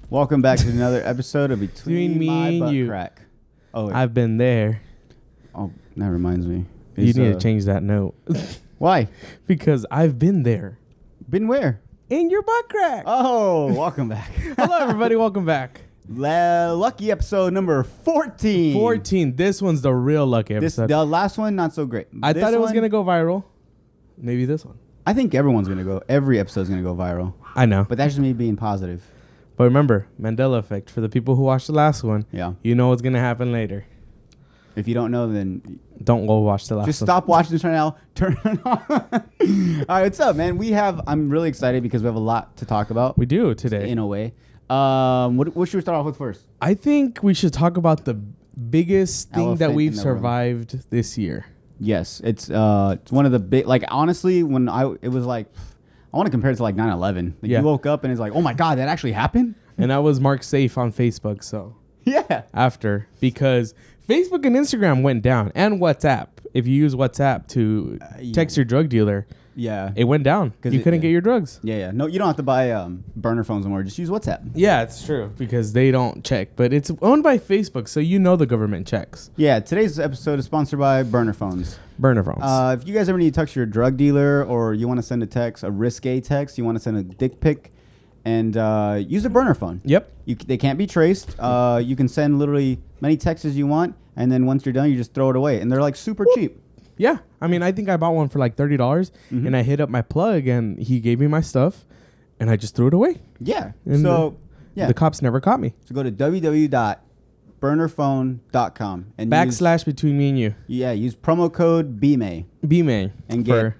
Welcome back to another episode of Between Me My and Butt You. Crack. Oh, wait. I've been there. Oh, that reminds me. You Is, need to change that note. Why? Because I've been there. Been where? In your butt crack. Oh, welcome back. Hello, everybody. Welcome back. Lucky episode number 14. 14. This one's the real lucky episode. The last one, not so great. I This thought it was one, going to go viral. Maybe this one. I think everyone's going to go. Every episode's going to go viral. I know. But that's just me being positive. But remember, Mandela effect. For the people who watched the last one, Yeah. you know what's going to happen later. If you don't know, then Don't go watch the last just one. stop watching this right now. Turn it on. All right, what's up, man? I'm really excited because we have a lot to talk about. We do today. In a way. What should we start off with first? I think we should talk about the biggest thing Elephant that in we've the room. survived this year. Yes, it's one of the big, like, honestly, it was like, I want to compare it to like 9/11. Like, Yeah. you woke up and it's like, oh my God, that actually happened? And that was Mark Safe on Facebook. So Yeah. after, because Facebook and Instagram went down, and WhatsApp. If you use WhatsApp to text your drug dealer, Yeah. it went down. 'Cause You it- couldn't yeah. get your drugs. Yeah. No, you don't have to buy burner phones anymore. Just use WhatsApp. Yeah, it's true, because they don't check. But it's owned by Facebook, so you know the government checks. Yeah. Today's episode is sponsored by burner phones. Burner phones. If you guys ever need to text your drug dealer, or you want to send a text, a risque text, you want to send a dick pic, and use a burner phone. Yep. They can't be traced. You can send literally many texts as you want, and then once you're done, you just throw it away. And they're like super cheap. Yeah. I mean, I think I bought one for like $30, Mhm. and I hit up my plug, and he gave me my stuff, and I just threw it away. Yeah. And So, yeah. The cops never caught me. So go to www.burnerphone.com and / between me and you. use promo code BMAY B-Man. and for get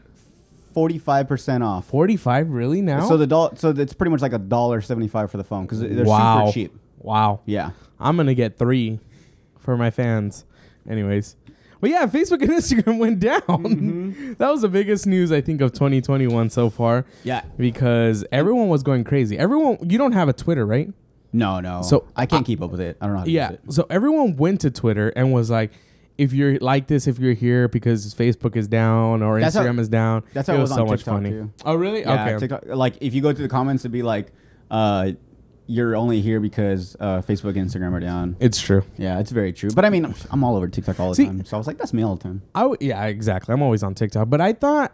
45% off. 45 really now? So it's pretty much like $1.75 for the phone because they're Wow. super cheap. Wow. Yeah. I'm going to get 3 for my fans. Anyways. But yeah, Facebook and Instagram went down. Mm-hmm. That was the biggest news, I think, of 2021 so far. Yeah. Because everyone was going crazy. You don't have a Twitter, right? No. So, I can't keep up with it. I don't know how to Yeah. use it. So everyone went to Twitter and was like, if you're like this, if you're here because Facebook is down or That's how- Instagram is down. that's how it it was was so on much TikTok, funny. too. Oh, really? Yeah, Okay. TikTok, like if you go to the comments, it'd be like, you're only here because Facebook and Instagram are down. It's true. Yeah, it's very true. But I mean, I'm all over TikTok all the See- time. So I was like, that's me all the time. Yeah, exactly. I'm always on TikTok, but I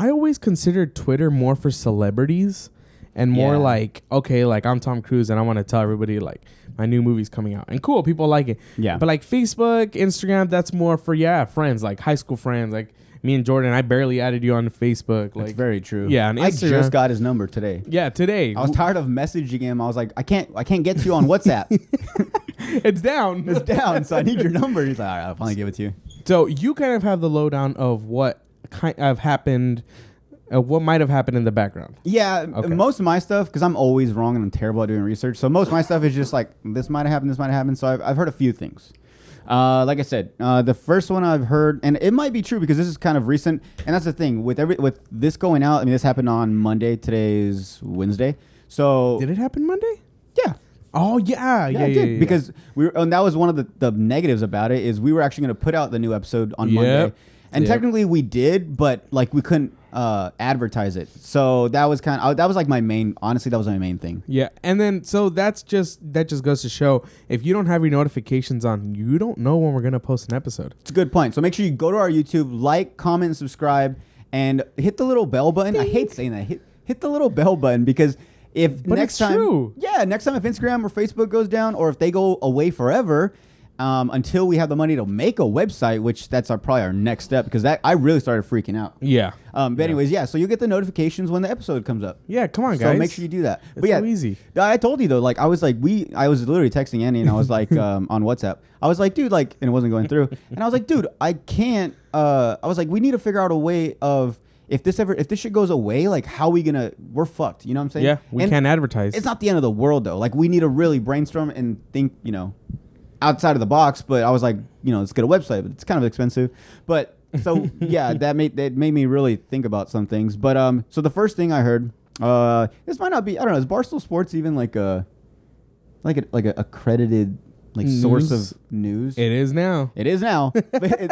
always considered Twitter more for celebrities and more Yeah. like, okay, like I'm Tom Cruise and I want to tell everybody like my new movie's coming out and cool, people like it. Yeah. But like Facebook, Instagram, that's more for friends, like high school friends, like me and Jordan. I barely added you on Facebook. That's Like, very true. Yeah, on I Instagram. just got his number today. yeah, today I was tired of messaging him. I was like, I can't get to you on WhatsApp. it's down. It's down, so I need your number. He's like, all right, I'll finally give it to you. So you kind of have the lowdown of what kind of happened, what might have happened in the background. Yeah, Okay. most of my stuff, because I'm always wrong and I'm terrible at doing research. So most of my stuff is just like, this might have happened. So I've heard a few things. Like I said, the first one I've heard, and it might be true because this is kind of recent, and that's the thing with this going out. I mean, this happened on Monday. Today's Wednesday. So Did it happen Monday? yeah. Oh yeah, Yeah, it did. Because and that was one of the negatives about it is we were actually going to put out the new episode on Monday, and Yep. technically we did, but like we couldn't advertise it. So that was that was like my main. Honestly, that was my main thing. Yeah, and then so that just goes to show if you don't have your notifications on, you don't know when we're gonna post an episode. It's a good point. So make sure you go to our YouTube, like, comment, and subscribe, and hit the little bell button. I hate saying that. Hit the little bell button because But next it's time, true. next time if Instagram or Facebook goes down, or if they go away forever, until we have the money to make a website, which that's probably our next step because I really started freaking out. Yeah. But anyways, so you'll get the notifications when the episode comes up. Yeah, come on, guys. So make sure you do that. It's so easy. I told you though, like I was literally texting Andy and I was like on WhatsApp. I was like, dude, like, and it wasn't going through. And I was like, dude, I can't. I was like, we need to figure out a way of if this shit goes away, like how we we're fucked. You know what I'm saying? Yeah, we And can't advertise. It's not the end of the world though. Like we need to really brainstorm and think, outside of the box. But I was like, let's get a website, but it's kind of expensive. But so yeah, that made me really think about some things. But so the first thing I heard, this might not be. I don't know. Is Barstool Sports even like a accredited source of news? It is now. It is now.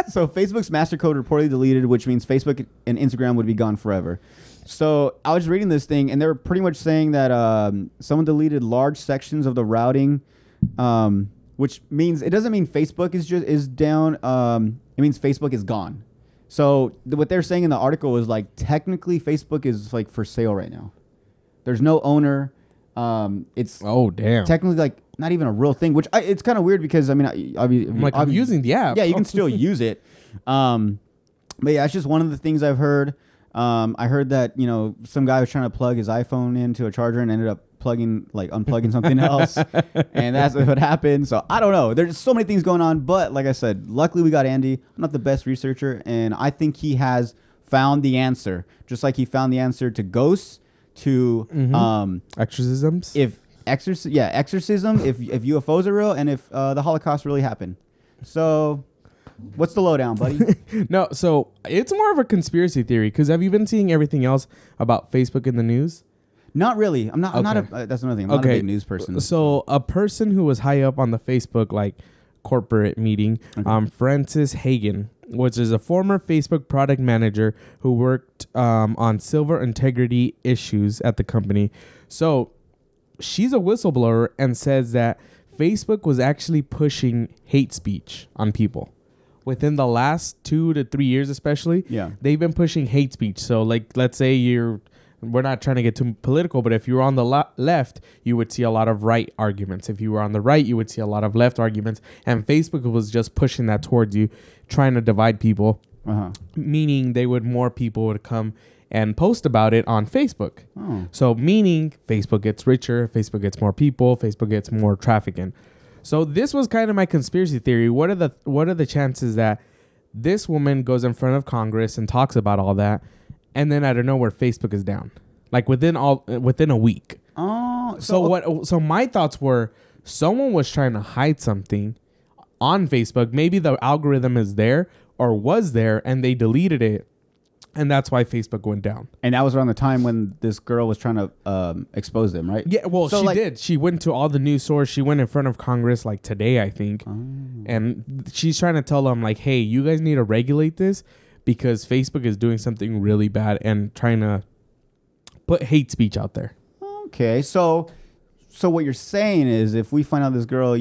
So Facebook's master code reportedly deleted, which means Facebook and Instagram would be gone forever. So I was reading this thing, and they were pretty much saying that someone deleted large sections of the routing, which means it doesn't mean Facebook is down. It means Facebook is gone. So what they're saying in the article is like technically Facebook is like for sale right now. There's no owner. It's damn. technically like not even a real thing, which it's kind of weird because I mean I'm using the app. Yeah, you can still use it. But yeah, it's just one of the things I've heard. I heard that, some guy was trying to plug his iPhone into a charger and ended up unplugging something else. And that's what happened. So I don't know. There's so many things going on. But like I said, luckily we got Andy. I'm not the best researcher. And I think he has found the answer. Just like he found the answer to ghosts, to exorcisms. Exorcism, if UFOs are real, and if the Holocaust really happened. So what's the lowdown, buddy? No, so it's more of a conspiracy theory because have you been seeing everything else about Facebook in the news? Not really. I'm not that's another thing. I'm not a big news person. So a person who was high up on the Facebook corporate meeting, Francis Hagen, which is a former Facebook product manager who worked on silver integrity issues at the company. So she's a whistleblower and says that Facebook was actually pushing hate speech on people. Within the last 2 to 3 years especially, they've been pushing hate speech. So let's say we're not trying to get too political, but if you were on the left, you would see a lot of right arguments. If you were on the right, you would see a lot of left arguments. And Facebook was just pushing that towards you, trying to divide people, meaning more people would come and post about it on Facebook. Oh. So meaning Facebook gets richer, Facebook gets more people, Facebook gets more traffic in. So this was kind of my conspiracy theory. What are the chances that this woman goes in front of Congress and talks about all that, and then out of nowhere Facebook is down, within a week? Oh, so my thoughts were someone was trying to hide something on Facebook. Maybe the algorithm is there or was there, and they deleted it. And that's why Facebook went down. And that was around the time when this girl was trying to expose them, right? Yeah, well, she did. She went to all the news sources. She went in front of Congress today, I think. Oh. And she's trying to tell them, hey, you guys need to regulate this because Facebook is doing something really bad and trying to put hate speech out there. Okay, so what you're saying is if we find out this girl,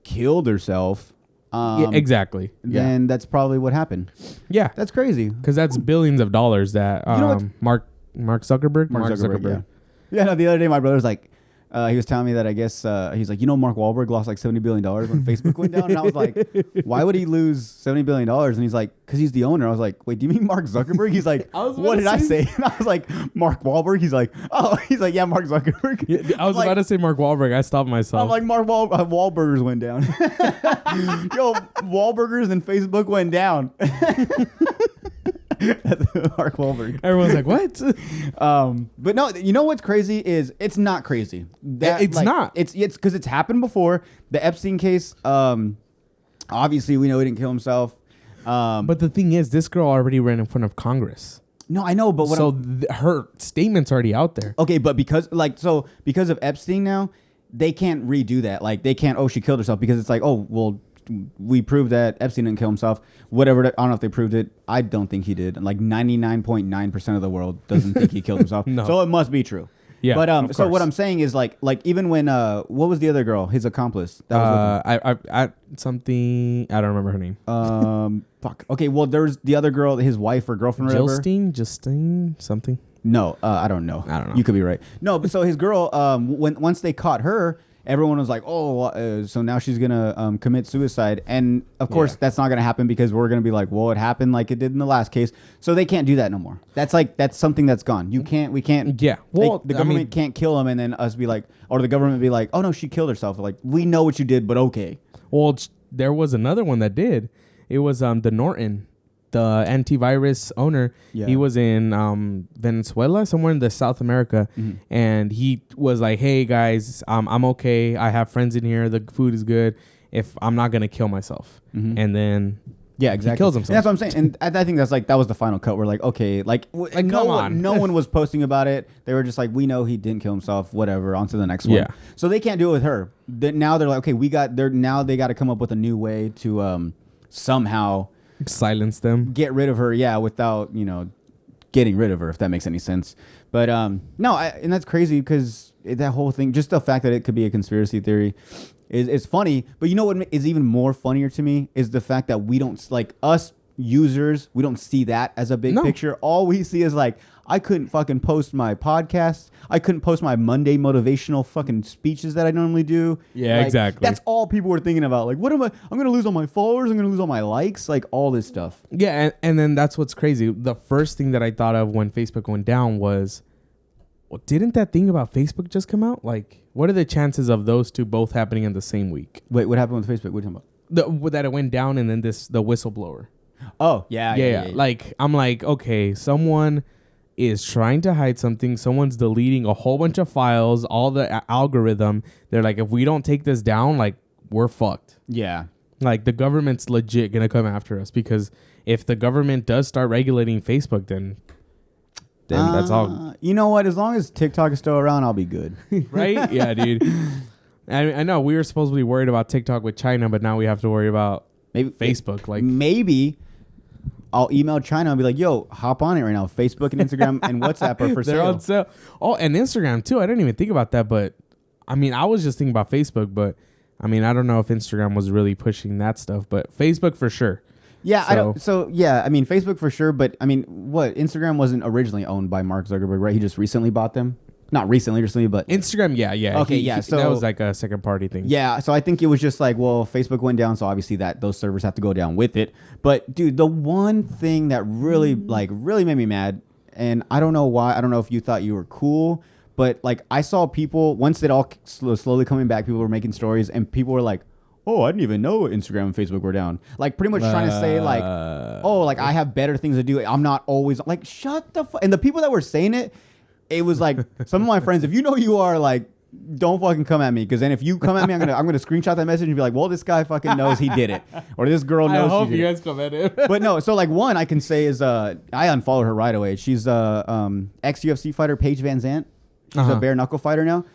killed herself... yeah, exactly. Then that's probably what happened. Yeah, that's crazy. Because that's billions of dollars that Mark Zuckerberg. Yeah. No, the other day my brother was he was telling me that I guess he's like, Mark Wahlberg lost $70 billion when Facebook went down, and I was like, why would he lose $70 billion? And he's like, because he's the owner. I was like, wait, do you mean Mark Zuckerberg? He's like, what did I say? And I was like, Mark Wahlberg. He's like, yeah, Mark Zuckerberg. Yeah, I was about to say Mark Wahlberg. I stopped myself. I'm like, Mark Wahlburgers went down. Yo, Wahlburgers and Facebook went down. Mark Wahlberg. Everyone's like, what? But no, you know what's crazy is it's not crazy. It's not. It's because it's happened before. The Epstein case. Obviously, we know he didn't kill himself. But the thing is, this girl already ran in front of Congress. No, I know, but her statement's already out there. Okay, but because of Epstein now, they can't redo that. They can't. Oh, she killed herself because it's we proved that Epstein didn't kill himself. Whatever. I don't know if they proved it. I don't think he did. 99.9% of the world doesn't think he killed himself. No. So it must be true. Yeah. But so what I'm saying is even when what was the other girl, his accomplice? That was something I don't remember her name. Fuck. Okay. Well, there's the other girl, his wife or girlfriend. Justine, something. No, I don't know. You could be right. No, but so his girl, once they caught her, everyone was like, oh, so now she's going to commit suicide. And, of course, that's not going to happen because we're going to be like, well, it happened like it did in the last case. So they can't do that no more. That's something that's gone. We can't. Yeah. Well, the government can't kill him and then us be like, or the government be like, oh, no, she killed herself. We know what you did, but okay. Well, there was another one that did. It was the Norton, the antivirus owner. Yeah. He was in Venezuela, somewhere in the South America, and he was like, "Hey guys, I'm okay. I have friends in here. The food is good. If I'm not gonna kill myself," and then exactly, he kills himself. And that's what I'm saying, and I think that was the final cut. We're like, okay, no one was posting about it. They were just like, we know he didn't kill himself. Whatever, on to the next one. Yeah. So they can't do it with her. Now they're like, okay, they got to come up with a new way to somehow silence them, get rid of her, without getting getting rid of her, if that makes any sense. But no, and that's crazy because that whole thing, just the fact that it could be a conspiracy theory is funny. But you know what is even more funnier to me is the fact that we don't, like, us users, we don't see that as a big picture. All we see is like, I couldn't fucking post my podcast. I couldn't post my Monday motivational fucking speeches that I normally do. Yeah, like, exactly. That's all people were thinking about. Like, what am I'm going to lose all my followers. I'm going to lose all my likes. Like, all this stuff. Yeah, and then that's what's crazy. The first thing that I thought of when Facebook went down was, well, didn't that thing about Facebook just come out? Like, what are the chances of those two both happening in the same week? Wait, what happened with Facebook? What are you talking about? That it went down and then the whistleblower. Oh, yeah. Like, I'm like, okay, someone is trying to hide something. Someone's deleting a whole bunch of files, all the algorithm. They're like, if we don't take this down, like, we're fucked. Yeah. Like, the government's legit going to come after us, because if the government does start regulating Facebook, then that's all. You know what? As long as TikTok is still around, I'll be good. Right? Yeah, dude. I know we were supposed to be worried about TikTok with China, but now we have to worry about maybe Facebook. Like, maybe I'll email China and be like, yo, hop on it right now. Facebook and Instagram and WhatsApp are for they're sale. On sale. Oh, and Instagram too. I didn't even think about that, but I mean, I was just thinking about Facebook, but I mean, I don't know if Instagram was really pushing that stuff, but Facebook for sure. Yeah, I don't. So yeah, I mean, Facebook for sure, but I mean, what? Instagram wasn't originally owned by Mark Zuckerberg, right? He just recently bought them. Not recently, but Instagram, yeah. Okay, so that was like a second party thing. Yeah, so I think it was just like, well, Facebook went down, so obviously that those servers have to go down with it. But dude, the one thing that really made me mad, and I don't know why, I don't know if you thought you were cool, but like I saw people once it all slowly coming back, people were making stories, and people were like, oh, I didn't even know Instagram and Facebook were down. Like pretty much trying to say like, oh, like I have better things to do. I'm not always like, shut the fuck. And the people that were saying it. It was like some of my friends, if you know you are, like, don't fucking come at me, because then if you come at me, I'm gonna screenshot that message and be like, well, this guy fucking knows he did it, or this girl knows. I hope she did you guys come at him. But no, so like one I can say is I unfollowed her right away. She's ex UFC fighter Paige Van Zandt. She's a bare knuckle fighter now.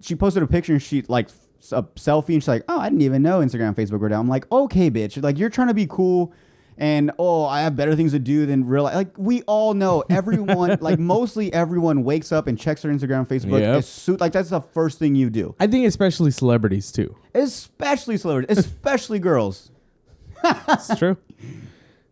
She posted a picture and she like a selfie and she's like, oh, I didn't even know Instagram, Facebook were down. I'm like, okay, bitch, like you're trying to be cool. And I have better things to do than realize. Like we all know, everyone, like mostly everyone wakes up and checks their Instagram, Facebook. Yep. Like that's the first thing you do. I think especially celebrities too. Especially celebrities, especially girls. It's true.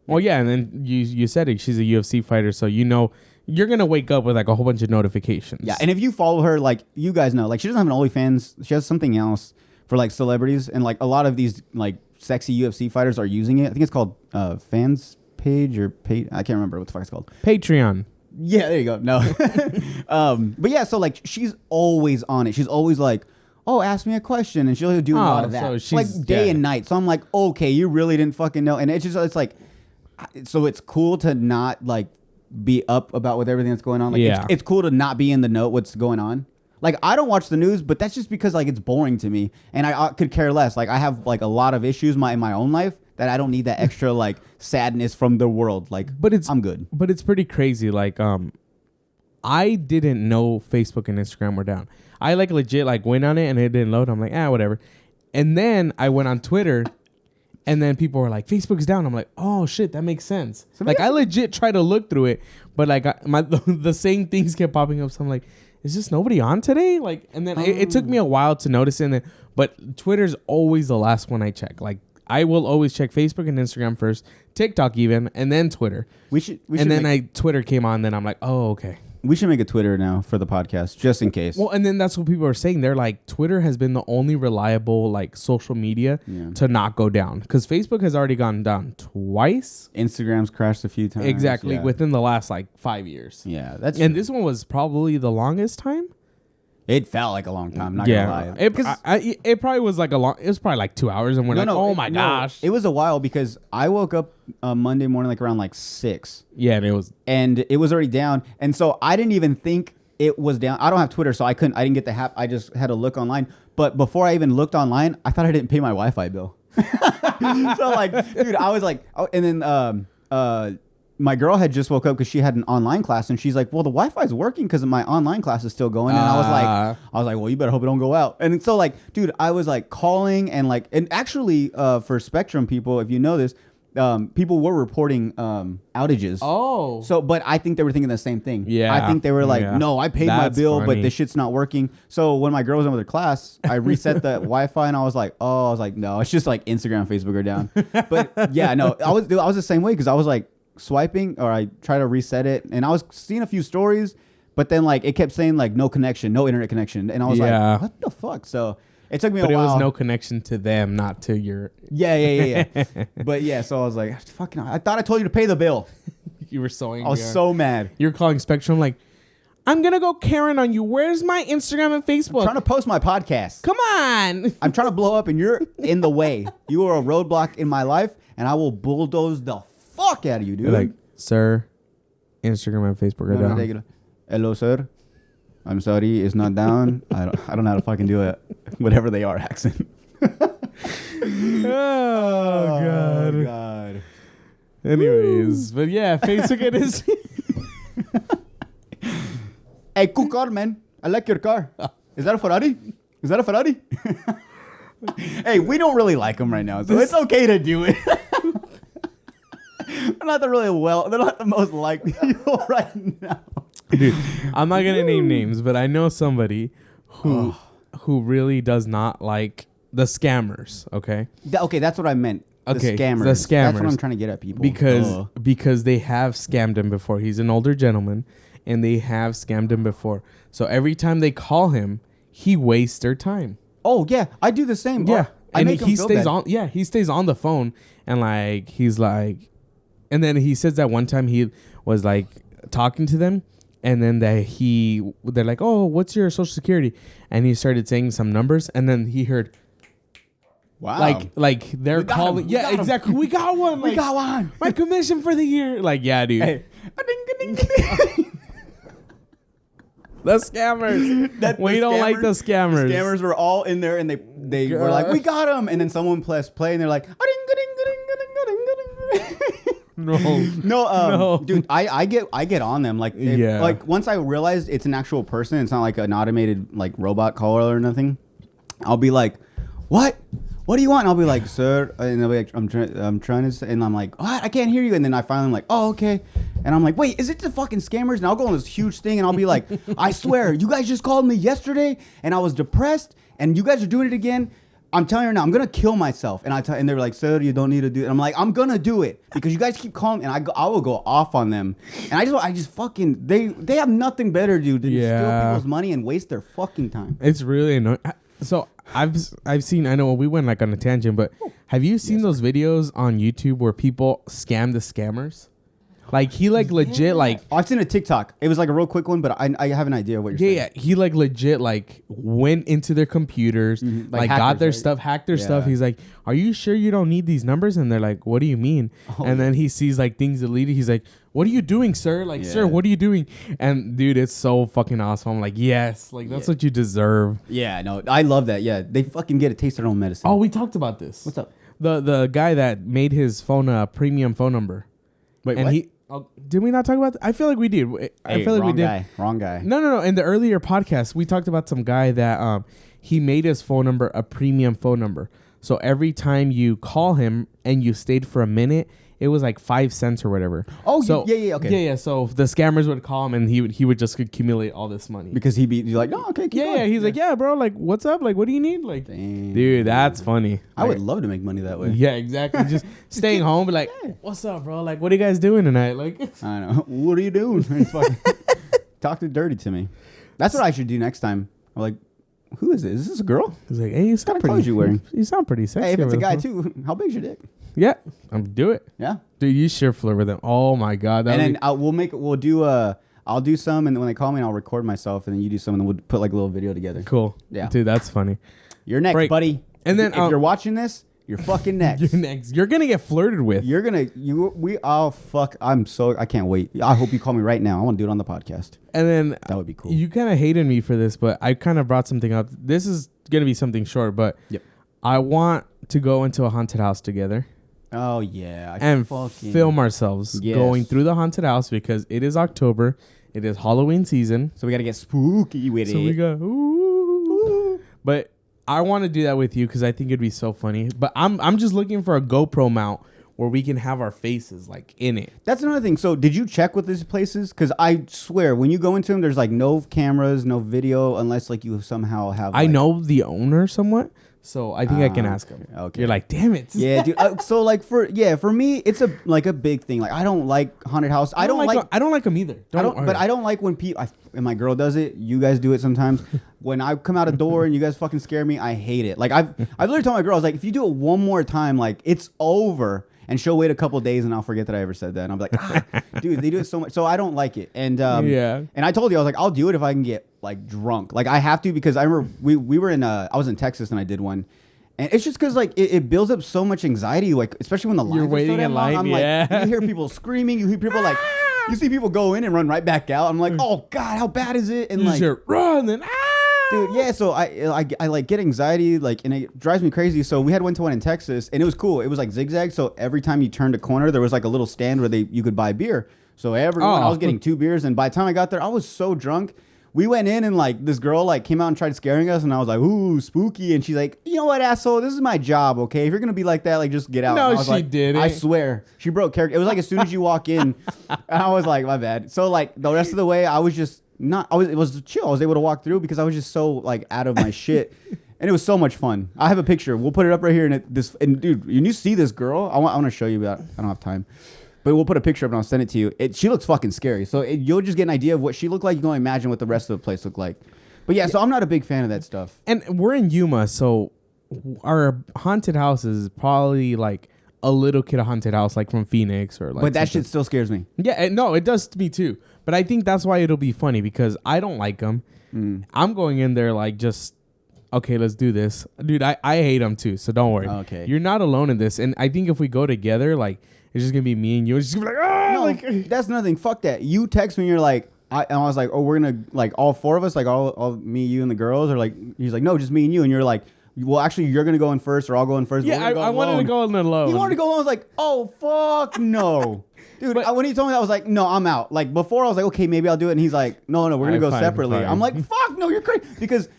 Well, yeah, and then you said it. She's a UFC fighter, so you know you're gonna wake up with like a whole bunch of notifications. Yeah, and if you follow her, like you guys know, like she doesn't have an OnlyFans. She has something else for like celebrities, and like a lot of these like sexy UFC fighters are using it. I think it's called Fans Page or Page. I can't remember what the fuck it's called. Patreon. Yeah, there you go. No. But yeah, so like she's always on it. She's always like, oh, ask me a question. And she'll do a lot of that. So she's, like day and night. So I'm like, okay, you really didn't fucking know. And it's like, so it's cool to not like be up about with everything that's going on. Like it's cool to not be in the know what's going on. Like, I don't watch the news, but that's just because, like, it's boring to me. And I could care less. Like, I have, like, a lot of issues in my own life that I don't need that extra, like, sadness from the world. Like, I'm good. But it's pretty crazy. Like, I didn't know Facebook and Instagram were down. I, like, legit, like, went on it and it didn't load. I'm like, whatever. And then I went on Twitter and then people were like, Facebook's down. I'm like, oh, shit, that makes sense. Like, I legit tried to look through it, but, like, the same things kept popping up. So I'm like, is just nobody on today? Like, and then it took me a while to notice it. But Twitter's always the last one I check. Like, I will always check Facebook and Instagram first, TikTok even, and then Twitter. We should Twitter came on, then I'm like, oh, okay. We should make a Twitter now for the podcast, just in case. Well, and then that's what people are saying. They're like, Twitter has been the only reliable like social media to not go down, because Facebook has already gone down twice. Instagram's crashed a few times. Exactly, within the last like 5 years. Yeah, this one was probably the longest time. It felt like a long time. Not gonna lie. It probably was like it was probably like 2 hours, and we're oh my gosh. It was a while because I woke up Monday morning like around like 6. Yeah, and it was already down, and so I didn't even think it was down. I don't have Twitter, so I didn't get the app. I just had to look online. But before I even looked online, I thought I didn't pay my Wi-Fi bill. So like, dude, I was like, and then my girl had just woke up because she had an online class, and she's like, well, the Wi-Fi is working because my online class is still going. And I was like, well, you better hope it don't go out. And so like, dude, I was like calling and actually for Spectrum people, if you know this, people were reporting outages. Oh. So, but I think they were thinking the same thing. Yeah. I think they were like, no, I paid my That's bill, but funny. this shit's not working. So when my girl was in with her class, I reset the Wi-Fi and I was like, no, it's just like Instagram, Facebook are down. But yeah, no, I was the same way because I was like swiping or I tried to reset it and I was seeing a few stories, but then like it kept saying like no connection, no internet connection. And I was like, what the fuck? So it took me But a it while. was no connection to them, not to your. Yeah. But yeah, so I was like, fucking, I thought I told you to pay the bill. You were so angry. I was so mad. You're calling Spectrum like, I'm gonna go Karen on you. Where's my Instagram and Facebook? I'm trying to post my podcast. Come on. I'm trying to blow up and you're in the way. You are a roadblock in my life and I will bulldoze the fuck out of you, dude. You're like, sir, Instagram and Facebook are down. Take it. Hello, sir. I'm sorry, it's not down. I don't know how to fucking do it. Whatever they are, accent. Oh God. Anyways, but yeah, Facebook it is. Hey, cool car, man. I like your car. Is that a Ferrari? Hey, we don't really like them right now, so it's okay to do it. They're not they're not the most liked people right now. Dude, I'm not gonna name names, but I know somebody who really does not like the scammers. Okay. Okay, that's what I meant. Okay, The scammers. the That's scammers. what I'm trying to get at, people. Because they have scammed him before. He's an older gentleman, and they have scammed him before. So every time they call him, he wastes their time. Oh yeah, I do the same. Yeah, I and make he them feel stays bad. on. Yeah, he stays on the phone, and like he's like, and then he says that one time he was like talking to them, and then they're like, oh, what's your social security? And he started saying some numbers, and then he heard. Wow. Like they're We got calling. him. We Yeah, got him. exactly. We got one. We Like, got one. my commission for the year. Like, yeah, dude. Hey. The scammers. We don't like the scammers. The scammers were all in there and they were like, we got him. And then someone pressed play and they're like, No. no, dude, I get on them. Like, Yeah. like once I realized it's an actual person, it's not like an automated like robot caller or nothing. I'll be like, what do you want? And I'll be like, sir, and they'll be like, I'm trying to say, and I'm like, what? I can't hear you. And then I finally am like, oh, okay. And I'm like, wait, is it the fucking scammers? And I'll go on this huge thing and I'll be like, I swear, you guys just called me yesterday and I was depressed and you guys are doing it again. I'm telling you now, I'm gonna kill myself. And and they're like, sir, you don't need to do it. And I'm like, I'm gonna do it because you guys keep calling, and I will go off on them. And I just fucking they have nothing better to do than steal people's money and waste their fucking time. It's really annoying. So I've seen. I know we went like on a tangent, but have you seen those videos on YouTube where people scam the scammers? Like he like legit like. Oh, I've seen a TikTok. It was like a real quick one, but I have an idea of what you're saying. Yeah, he like legit like went into their computers, Like like got hackers, their right? stuff, hacked their stuff. Yeah. He's like, "Are you sure you don't need these numbers?" And they're like, "What do you mean?" And then he sees like things deleted. He's like, "What are you doing, sir? Like, sir, Yeah. what are you doing?" And dude, it's so fucking awesome. I'm like, yes, like that's what you deserve. Yeah, no, I love that. Yeah, they fucking get to taste their own medicine. Oh, we talked about this. What's up? The guy that made his phone a premium phone number. Wait, and what? Did we not talk about that? I feel like we did. I feel like we did. Wrong guy. No. In the earlier podcast, we talked about some guy that he made his phone number a premium phone number. So every time you call him and you stayed for a minute, it was like 5 cents or whatever. Oh, so, okay. Yeah. So the scammers would call him and he would just accumulate all this money. Because he'd be like, oh, okay, keep going. Yeah. He's like, yeah, bro. Like, what's up? Like, what do you need? Like, Dang. dude, that's funny. I would love to make money that way. Yeah, exactly. Just staying home, be like, what's up, bro? Like, what are you guys doing tonight? Like, I don't know. What are you doing? It's fucking talk dirty to me. That's what I should do next time. I'm like, who is this? Is this a girl? he's like, hey, you sound kind of pretty. clothes you wearing? You sound pretty sexy. Hey, if it's over a the guy phone." too, how big's your dick? Yeah, do it, Yeah. dude. You should flirt with them. Oh my god, And then we'll do I'll do some, and then when they call me, I'll record myself, and then you do some, and then we'll put like a little video together. cool. Yeah. dude, that's funny. You're next, Break. buddy. And then, if you're watching this, you're fucking next. You're next. You're gonna get flirted with. You're gonna oh fuck! I can't wait. I hope you call me right now. I want to do it on the podcast. And then That would be cool. you kind of hated me for this, but I kind of brought something up. This is gonna be something short, but Yep. I want to go into a haunted house together Oh yeah, and film ourselves Yes. going through the haunted house because it is October. It is Halloween season. So we gotta get spooky with So it. we go, ooh. But I want to do that with you because I think it'd be so funny. But I'm just looking for a GoPro mount where we can have our faces like in it. That's another thing. So did you check with these places? Because I swear, when you go into them, there's like no cameras, no video, unless like you somehow have. I like, know the owner somewhat, so I think I can ask him. okay. You're like, damn it. Yeah, dude. So like for me, it's a big thing. Like I don't like haunted house. I don't like I don't like them either. But I don't like when people. And my girl does it. You guys do it sometimes. When I come out a door and you guys fucking scare me, I hate it. Like I've literally told my girl, I was like, if you do it one more time, like it's over. And she'll wait a couple of days and I'll forget that I ever said that. And I'll be like, dude, they do it so much. So I don't like it. And yeah. And I told you, I was like, I'll do it if I can get like drunk. Like I have to, because I remember we were in I was in Texas and I did one. And it's just because like it builds up so much anxiety, like especially when the lines You're are so waiting damn in long. line, I'm yeah. like, you hear people screaming, you hear people like, you see people go in and run right back out. I'm like, oh God, how bad is it? And You like, just run and dude, yeah. So I like get anxiety, like, and it drives me crazy. So we went to one in Texas, and it was cool. It was like zigzag. So every time you turned a corner, there was like a little stand where you could buy beer. So I was getting 2 beers, and by the time I got there, I was so drunk. We went in and like this girl like came out and tried scaring us, and I was like, ooh, spooky. And she's like, you know what, asshole, this is my job, okay? If you're gonna be like that, like just get out. No, and I was she like, didn't. I swear, she broke character. It was like as soon as you walk in, and I was like, my bad. So like the rest of the way, I was just it was chill. I was able to walk through because I was just so like out of my shit. And it was so much fun. I have a picture. We'll put it up right here. And dude, when you see this girl, I want to show you, but I don't have time. But we'll put a picture up and I'll send it to you. She looks fucking scary. So you'll just get an idea of what she looked like. You can only imagine what the rest of the place looked like. But yeah, so I'm not a big fan of that stuff. And we're in Yuma, so our haunted house is probably like a little kid haunted house, like from Phoenix or like. But that something. shit still scares me. Yeah, no, it does to me too. But I think that's why it'll be funny because I don't like them. I'm going in there like just, okay, let's do this. Dude, I hate them too, so don't worry. Okay. You're not alone in this. And I think if we go together, like, it's just going to be me and you. It's just going to be like, oh! No, Like, that's nothing. Fuck that. You text me and you're like, and I was like, oh, we're going to, like, all 4 of us, like, all me, you, and the girls, or like, he's like, no, just me and you. And you're like, well, actually, you're going to go in first, or I'll go in first. yeah, I wanted to go in alone. You wanted to go alone? I was like, oh, fuck no. Dude, when he told me that, I was like, no, I'm out. Like, before, I was like, okay, maybe I'll do it. And he's like, no, we're going to go separately. Fine. I'm like, fuck no, you're crazy. Because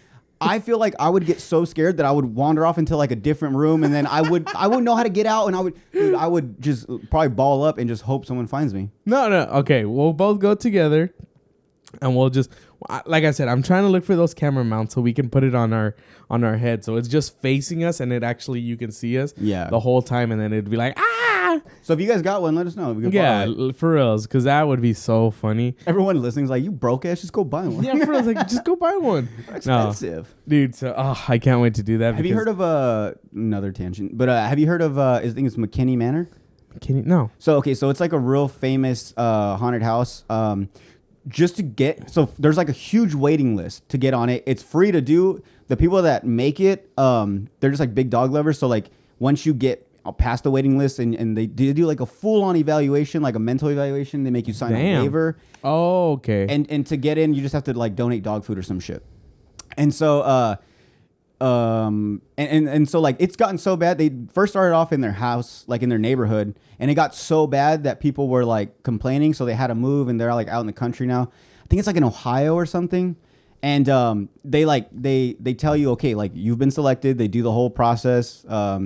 I feel like I would get so scared that I would wander off into like a different room, and then I wouldn't know how to get out, and I would just probably ball up and just hope someone finds me. No. Okay, we'll both go together, and we'll just, like I said, I'm trying to look for those camera mounts so we can put it on our head, so it's just facing us, and it actually you can see us the whole time, and then it'd be like So if you guys got one, let us know. We can yeah, borrow it. for reals, because that would be so funny. Everyone listening's like, you broke ass, just go buy one. Yeah, for reals, like just go buy one. Expensive. No, dude. So I can't wait to do that. Have you heard of another tangent? But have you heard of I think it's McKinney Manor? No. So it's like a real famous haunted house. Just to get, so there's like a huge waiting list to get on it. It's free to do. The people that make it, they're just like big dog lovers. So like once you get past the waiting list and they do like a full on evaluation, like a mental evaluation, they make you sign a waiver. Oh, okay. And to get in, you just have to like donate dog food or some shit. And so and so like it's gotten so bad. They first started off in their house, like in their neighborhood, and it got so bad that people were like complaining, so they had to move, and they're like out in the country now. I think it's like in Ohio or something. And they tell you, okay, like you've been selected. They do the whole process, how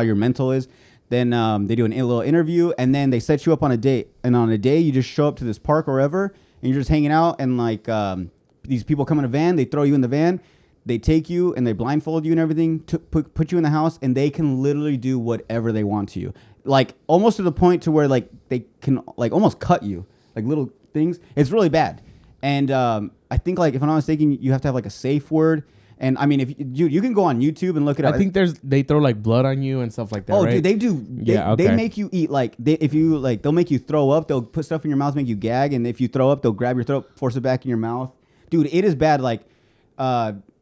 your mental is. Then they do a little interview, and then they set you up on a date. And on a day, you just show up to this park or wherever, and you're just hanging out. And like these people come in a van, they throw you in the van, they take you, and they blindfold you and everything, put you in the house, and they can literally do whatever they want to you, like almost to the point to where like they can like almost cut you, like little things. It's really bad. And I think, like, if I'm not mistaken, you have to have like a safe word. And I mean, if you can go on YouTube and look it up. I think they throw like blood on you and stuff like that. Oh, right? dude, they do. They make you eat they'll make you throw up. They'll put stuff in your mouth, make you gag, and if you throw up, they'll grab your throat, force it back in your mouth. Dude, it is bad. Like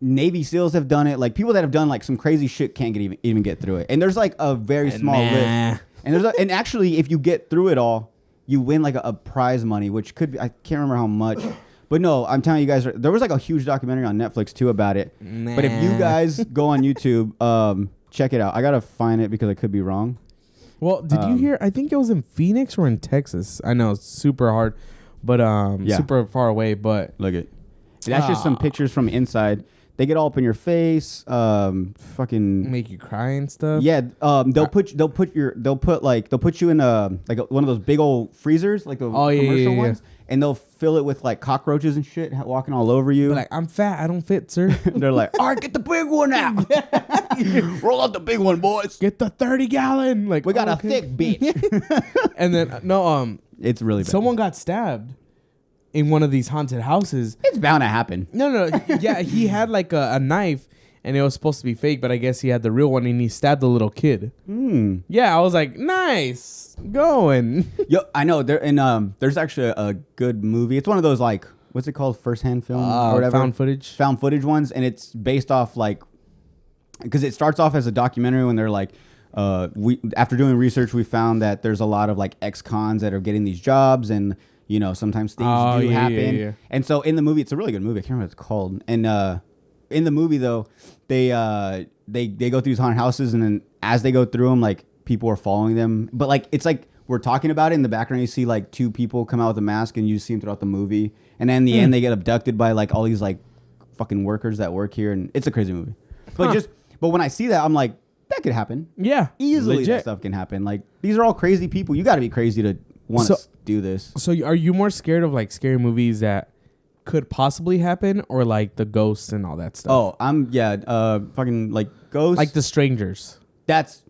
Navy SEALs have done it. Like people that have done like some crazy shit can't even get through it. And there's like a very small list. And and actually, if you get through it all, you win like a prize money, which could be, I can't remember how much. But no, I'm telling you guys, there was like a huge documentary on Netflix too about it. But if you guys go on YouTube, check it out. I gotta find it because I could be wrong. Well, did you hear? I think it was in Phoenix or in Texas. I know it's super hard, but super far away. But look it. That's just some pictures from inside. They get all up in your face. Fucking Make you cry and stuff. yeah. They'll put you in one of those big old freezers, like the commercial ones, and they'll fill it with like cockroaches and shit walking all over you. They're like, I'm fat, I don't fit, sir. They're like, all right, get the big one out. Roll out the big one, boys. Get the 30-gallon. Like, We got okay. a thick bitch. And then It's really bad. someone got stabbed in one of these haunted houses. It's bound to happen. No. Yeah, he had like a knife, and it was supposed to be fake, but I guess he had the real one, and he stabbed the little kid. Yeah, I was like, nice going. Yo, I know. There's actually a good movie. It's one of those like, what's it called, first-hand film or whatever, Found footage ones, and it's based off like, because it starts off as a documentary when they're like, we after doing research, we found that there's a lot of like ex-cons that are getting these jobs, and you know sometimes things do happen. Yeah. And so in the movie, it's a really good movie. I can't remember what it's called. And in the movie though, they go through these haunted houses, and then as they go through them, like people are following them. But like it's like we're talking about it in the background. You see like two people come out with a mask, and you see them throughout the movie. And then in the end, they get abducted by like all these like fucking workers that work here, and it's a crazy movie. But but when I see that, I'm like, that could happen. Yeah, Easily legit. that stuff can happen. Like, these are all crazy people. You got to be crazy to want to do this. So are you more scared of like scary movies that could possibly happen, or like the ghosts and all that stuff? Oh, fucking like Ghosts. Like The Strangers. That's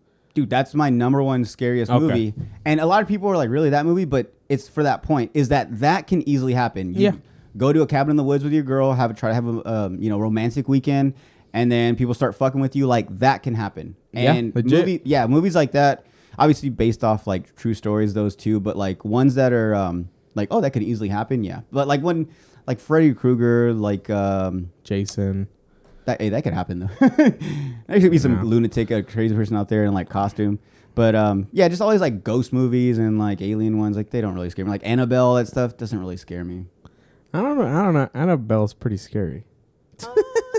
my number one scariest movie. And a lot of people are like, really, that movie? But it's for that point, is that can easily happen. You go to a cabin in the woods with your girl, try to have a romantic weekend, and then people start fucking with you. Like, that can happen. And legit. Movies like that, obviously based off like true stories, those two, but like ones that are like, oh, that could easily happen. Yeah. But like when like Freddy Krueger, like Jason. that could happen though. There could be some lunatic, crazy person out there in like costume. But just all these like ghost movies and like alien ones, like they don't really scare me. Like Annabelle, that stuff doesn't really scare me. I don't know. Annabelle's pretty scary.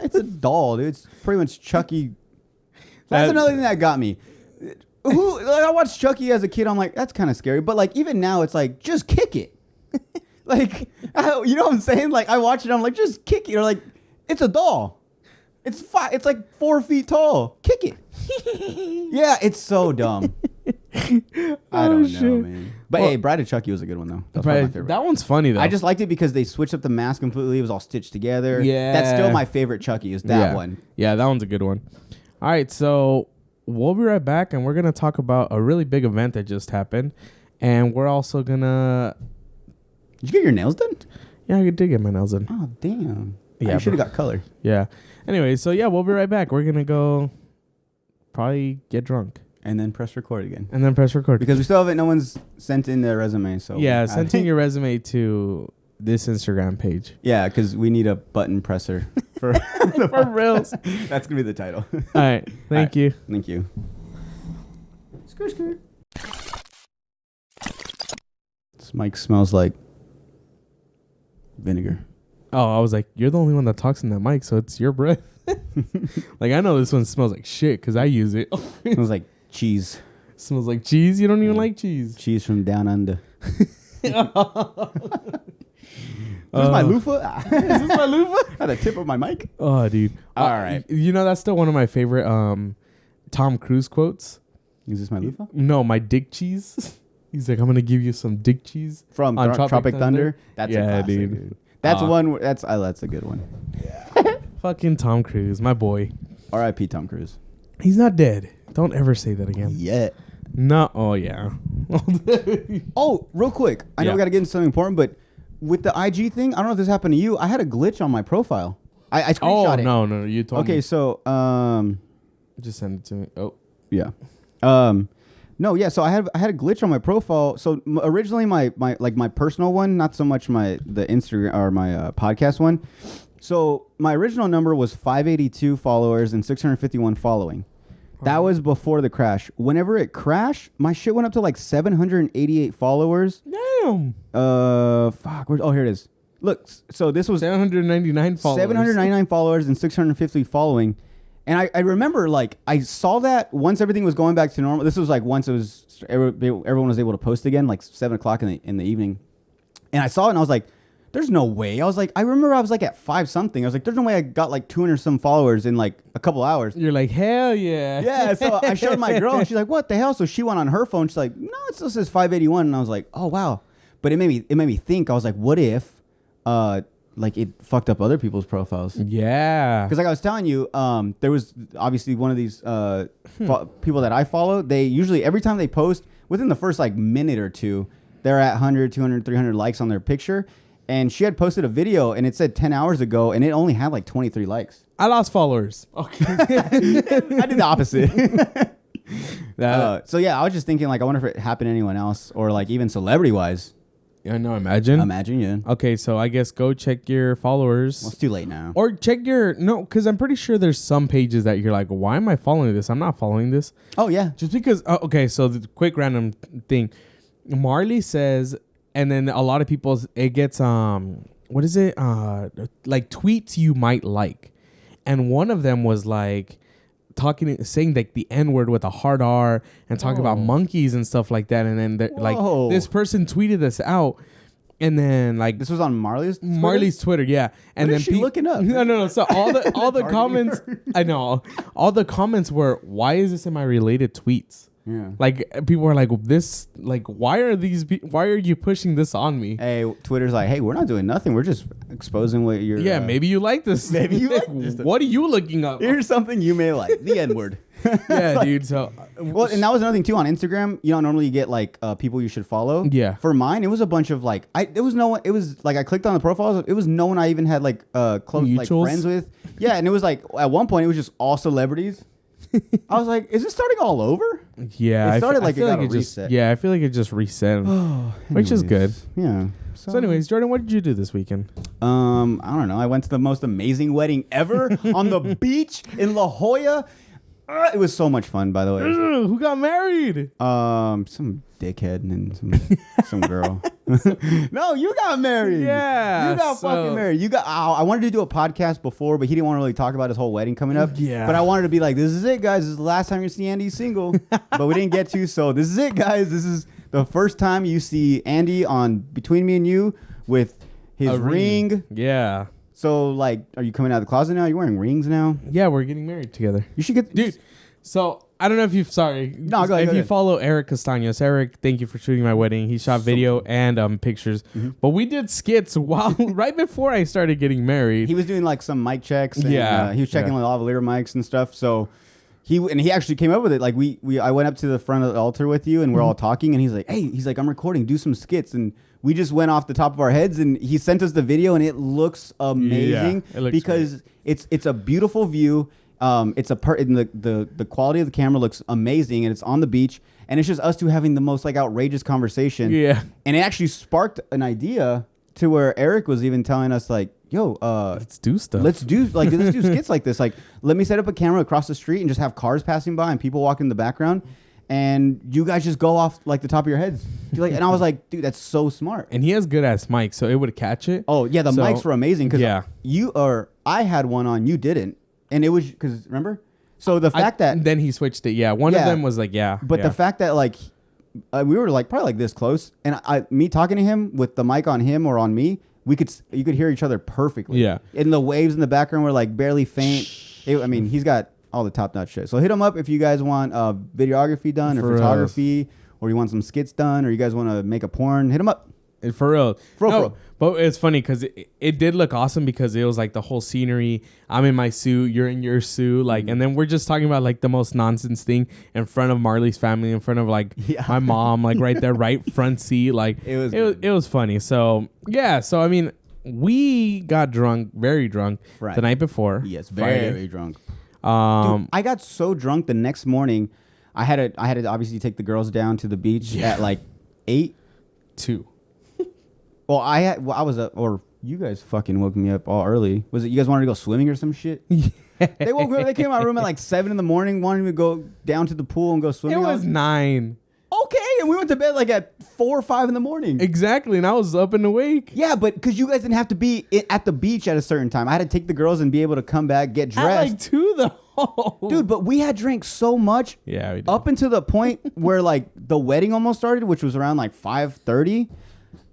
It's a doll, dude. It's pretty much Chucky. That's another thing that got me. I watched Chucky as a kid. I'm like, that's kind of scary. But like even now, it's like, just kick it. Like, you know what I'm saying? Like I watch it, I'm like, just kick it. Or like, it's a doll. It's like 4 feet tall. Kick it. Yeah, it's so dumb. I don't know, man. But hey, Bride of Chucky was a good one though. That's my favorite. That one's funny though. I just liked it because they switched up the mask completely. It was all stitched together. Yeah. That's still my favorite Chucky, is that one. Yeah, that one's a good one. All right, so we'll be right back, and we're going to talk about a really big event that just happened. And we're also going to... Did you get your nails done? Yeah, I did get my nails done. Oh, damn. Yeah, I should have got color. Yeah. Anyway, so yeah, we'll be right back. We're going to go probably get drunk. And then press record again. And then press record. Because we still haven't, no one's sent in their resume. So yeah, send in your resume to this Instagram page. Yeah, because we need a button presser for For reals. That's going to be the title. All right. Thank you. Thank you. Skirt. This mic smells like vinegar. Oh, I was like, you're the only one that talks in that mic, so it's your breath. Like, I know this one smells like shit because I use it. Smells like cheese. Smells like cheese? You don't even like cheese. Cheese from down under. Is this my loofah? Is this my loofah? At the tip of my mic? Oh, dude. All right. You know, that's still one of my favorite Tom Cruise quotes. Is this my loofah? No, my dick cheese. He's like, I'm going to give you some dick cheese. From on Tropic Thunder? That's a classic, dude. That's one. That's a good one. Yeah. Fucking Tom Cruise, my boy. R.I.P. Tom Cruise. He's not dead. Don't ever say that again. Yet. No. Oh, yeah. Oh, real quick. I know we got to get into something important, but with the IG thing, I don't know if this happened to you. I had a glitch on my profile. I screenshot it. No. You told me. Okay, so just send it to me. Oh. Yeah. No, yeah. So I had a glitch on my profile. So originally my personal one, not so much the Instagram or my podcast one. So my original number was 582 followers and 651 following. That was before the crash. Whenever it crashed, my shit went up to like 788 followers. Damn. Fuck. Here it is. Look. So this was 799 followers. 799 followers and 650 following. And I remember, like, I saw that once everything was going back to normal. This was like once everyone was able to post again, like 7 o'clock in the evening. And I saw it and I was like, there's no way. I was like, I remember I was like at 5 something. I was like, there's no way I got like 200 some followers in like a couple hours. You're like, hell yeah. Yeah, so I showed my girl, and she's like, "What the hell?" So she went on her phone. She's like, "No, it still says 581," and I was like, "Oh wow!" But it made me think. I was like, "What if, like it fucked up other people's profiles?" Yeah. Because like I was telling you, there was obviously one of these people that I follow. They usually every time they post within the first like minute or two, they're at 100, 200, 300 likes on their picture. And she had posted a video, and it said 10 hours ago, and it only had like 23 likes. I lost followers. Okay. I did the opposite. So yeah, I was just thinking, like, I wonder if it happened to anyone else, or like even celebrity-wise. Yeah, no, imagine. Imagine, yeah. Okay, so I guess go check your followers. Well, it's too late now. Or check because I'm pretty sure there's some pages that you're like, why am I following this? I'm not following this. Oh yeah. Just because, okay, so the quick random thing. Marley says, and then a lot of people, it gets, what is it? Like tweets you might like. And one of them was like saying like the N-word with a hard R and talking about monkeys and stuff like that. And then like this person tweeted this out. And then like this was on Marley's Twitter, yeah. And what then is she looking up? No. So all the comments, I know, all the comments were, why is this in my related tweets? Yeah. Like people were like, this, like, why are you pushing this on me? Hey, Twitter's like, hey, we're not doing nothing. We're just exposing what you're. Yeah, maybe you like this. Maybe you like this. What are you looking up? Here's something you may like. The N-word. Yeah, dude. So, well, and that was another thing too on Instagram. You don't normally get like people you should follow. Yeah. For mine, it was a bunch of like there was no one. It was like I clicked on the profiles. It was no one I even had like close like friends with. Yeah, and it was like at one point it was just all celebrities. I was like, is it starting all over? Yeah, it started I like feel it got like a reset. Yeah, I feel like it just reset, which is good. Yeah. So, anyways, Jordan, what did you do this weekend? I don't know. I went to the most amazing wedding ever on the beach in La Jolla. It was so much fun, by the way. Who got married? Some dickhead and some girl. No, you got married. Yeah, you got fucking married. You got. I wanted to do a podcast before, but he didn't want to really talk about his whole wedding coming up. Yeah. But I wanted to be like, this is it, guys. This is the last time you see Andy single. But we didn't get to. So this is it, guys. This is the first time you see Andy on Between Me and You with his ring. Yeah. So, like, are you coming out of the closet now? Are you wearing rings now? Yeah, we're getting married together. You should get... Dude, so, I don't know if you've... Sorry. No, go ahead. If you follow Eric Castaños. Eric, thank you for shooting my wedding. He shot video and pictures. Mm-hmm. But we did skits right before I started getting married. He was doing, like, some mic checks. And, yeah. He was checking like lavalier mics and stuff. So, he actually came up with it. Like, I went up to the front of the altar with you, and we're all talking. And he's like, hey, I'm recording. Do some skits. And... we just went off the top of our heads, and he sent us the video, and it looks amazing. Yeah, it looks because great. It's a beautiful view. It's the quality of the camera looks amazing, and it's on the beach, and it's just us two having the most like outrageous conversation. Yeah, and it actually sparked an idea to where Eric was even telling us like, "Yo, let's do stuff. Let's do skits like this. Like, let me set up a camera across the street and just have cars passing by and people walking in the background." And you guys just go off like the top of your heads. Like, and I was like, dude, that's so smart. And he has good ass mics, so it would catch it. Oh yeah, the mics were amazing because I had one on, you didn't, and it was because remember. So the fact that then he switched it. Yeah, one of them was like but the fact that like we were like probably like this close, and me talking to him with the mic on him or on me, you could hear each other perfectly. Yeah, and the waves in the background were like barely faint. I mean, he's got all the top-notch shit. So hit him up if you guys want videography done or photography, or you want some skits done, or you guys want to make a porn. Hit him up. For real. For real. But it's funny because it did look awesome because it was like the whole scenery. I'm in my suit, you're in your suit, like, and then we're just talking about like the most nonsense thing in front of Marley's family, in front of like my mom, like right there, right front seat. Like it was funny. So yeah. So I mean, we got drunk, very drunk the night before. Yes, very drunk. Dude, I got so drunk the next morning. I had to obviously take the girls down to the beach at like 8. 2. Well, I was up, or you guys fucking woke me up all early. Was it you guys wanted to go swimming or some shit? They woke me up. They came to my room at like 7 in the morning, wanting me to go down to the pool and go swimming. It was 9. Okay, and we went to bed like at 4 or 5 in the morning. Exactly, and I was up and awake. Yeah, but because you guys didn't have to be at the beach at a certain time. I had to take the girls and be able to come back, get dressed. At like 2 though. Dude, but we had drank so much. Yeah, we did. Up until the point where like the wedding almost started, which was around like 5:30.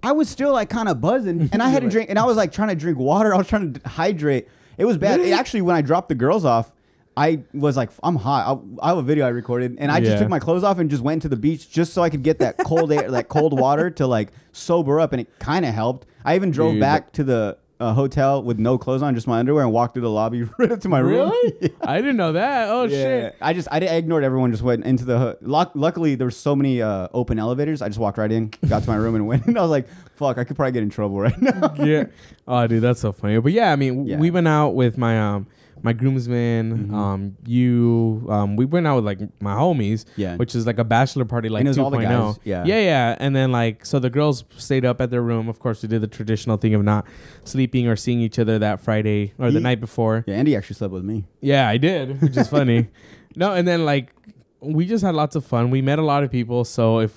I was still like kind of buzzing, and I had to drink, and I was like trying to drink water. I was trying to hydrate. It was bad. Actually, when I dropped the girls off, I was like, I'm hot. I have a video I recorded, and I just took my clothes off and just went to the beach just so I could get that cold air, that cold water to like sober up, and it kind of helped. I even drove back to the hotel with no clothes on, just my underwear, and walked through the lobby right up to my room. Really? I didn't know that. Oh shit! I ignored everyone. Just went into the. Luckily, there were so many open elevators. I just walked right in, got to my room, and went. And I was like, "Fuck, I could probably get in trouble right now." Yeah. Oh, dude, that's so funny. But yeah, I mean, we went out with my my groomsmen, we went out with like my homies, which is like a bachelor party, like 2.0. Yeah. And then like, so the girls stayed up at their room. Of course, we did the traditional thing of not sleeping or seeing each other that Friday or the night before. Yeah, Andy actually slept with me. Yeah, I did, which is funny. No, and then like, we just had lots of fun. We met a lot of people. So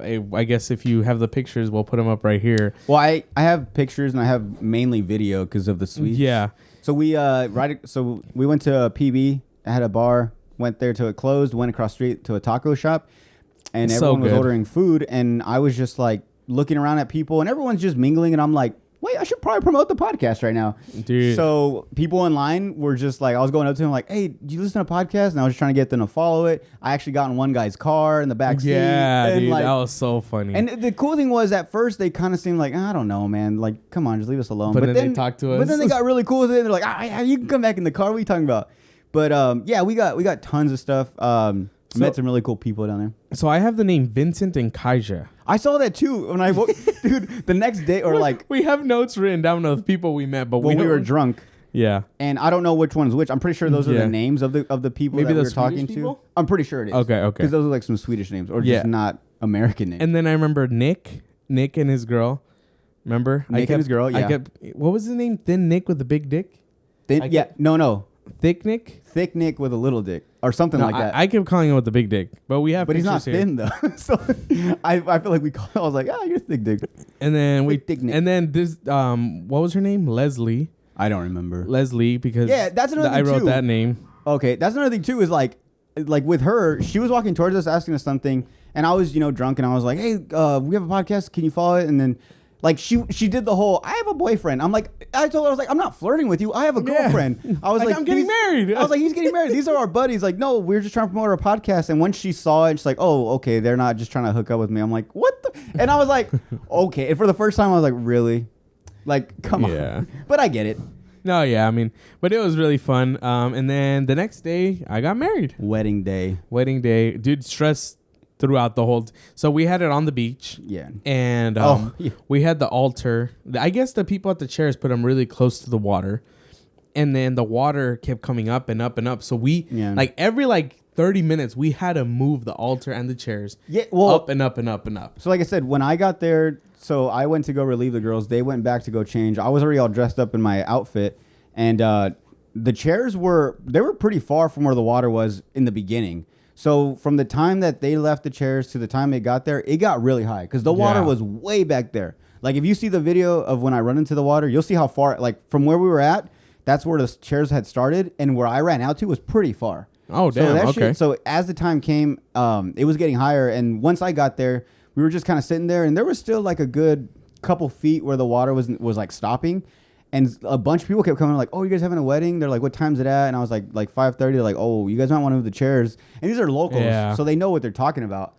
I guess if you have the pictures, we'll put them up right here. Well, I have pictures and I have mainly video because of the suite. Yeah. So we we went to a PB, had a bar, went there till it closed, went across the street to a taco shop, and everyone was ordering food, and I was just like looking around at people, and everyone's just mingling, and I'm like, wait, I should probably promote the podcast right now. Dude. So people in line were just like, I was going up to them like, hey, do you listen to a podcast? And I was just trying to get them to follow it. I actually got in one guy's car in the back seat. Yeah, and dude, like, that was so funny. And the cool thing was at first they kind of seemed like, I don't know, man. Like, come on, just leave us alone. But then they talked to us. But then they got really cool with it. They're like, you can come back in the car. What are you talking about? But yeah, we got tons of stuff. Met some really cool people down there. So I have the name Vincent and Kaija. I saw that too when I woke. Dude, the next day or like we have notes written down of people we met, but when we were drunk. Yeah, and I don't know which one's which. I'm pretty sure those are the names of the people maybe that we were Swedish talking people? to. I'm pretty sure it is. Okay. Because those are like some Swedish names or just not American names. And then I remember Nick and his girl. Remember Nick and his girl? Yeah. What was his name? Thin Nick with the big dick. No. Thick Nick. Thick Nick with a little dick or something like that. I kept calling him with the big dick, but we have. But he's not here. thin though. So I feel like I was like, you're thick dick. And then thick Nick. And then this what was her name? Leslie. I don't remember. Leslie because that's another thing I wrote too. that name. Okay, that's another thing too. Is like with her, she was walking towards us asking us something, and I was drunk, and I was like, hey, we have a podcast. Can you follow it? And then. Like she did the whole, I have a boyfriend. I'm like, I told her, I was like, I'm not flirting with you. I have a girlfriend. I was like, I'm getting married. I was like, he's getting married. These are our buddies. Like, no, we're just trying to promote our podcast. And when she saw it, she's like, oh, okay, they're not just trying to hook up with me. I'm like, what the? And I was like, okay. And for the first time, I was like, really? Like, come on. But I get it. No, yeah, I mean, but it was really fun. And then the next day, I got married. Wedding day. Dude, stress throughout the whole so we had it on the beach and we had the altar. I guess the people at the chairs put them really close to the water, and then the water kept coming up and up and up, so we like every 30 minutes we had to move the altar and the chairs up and up and up and up. So like I said, when I got there, so I went to go relieve the girls, they went back to go change. I was already all dressed up in my outfit, and the chairs were pretty far from where the water was in the beginning. So from the time that they left the chairs to the time they got there, it got really high because the water was way back there. Like if you see the video of when I run into the water, you'll see how far, like from where we were at, that's where the chairs had started, and where I ran out to was pretty far. Oh, damn. Okay. So as the time came, it was getting higher, and once I got there, we were just kind of sitting there, and there was still like a good couple feet where the water was like stopping. And a bunch of people kept coming like, oh, you guys having a wedding? They're like, what time's it at? And I was like 5:30. They're like, oh, you guys might want to move the chairs. And these are locals, so they know what they're talking about.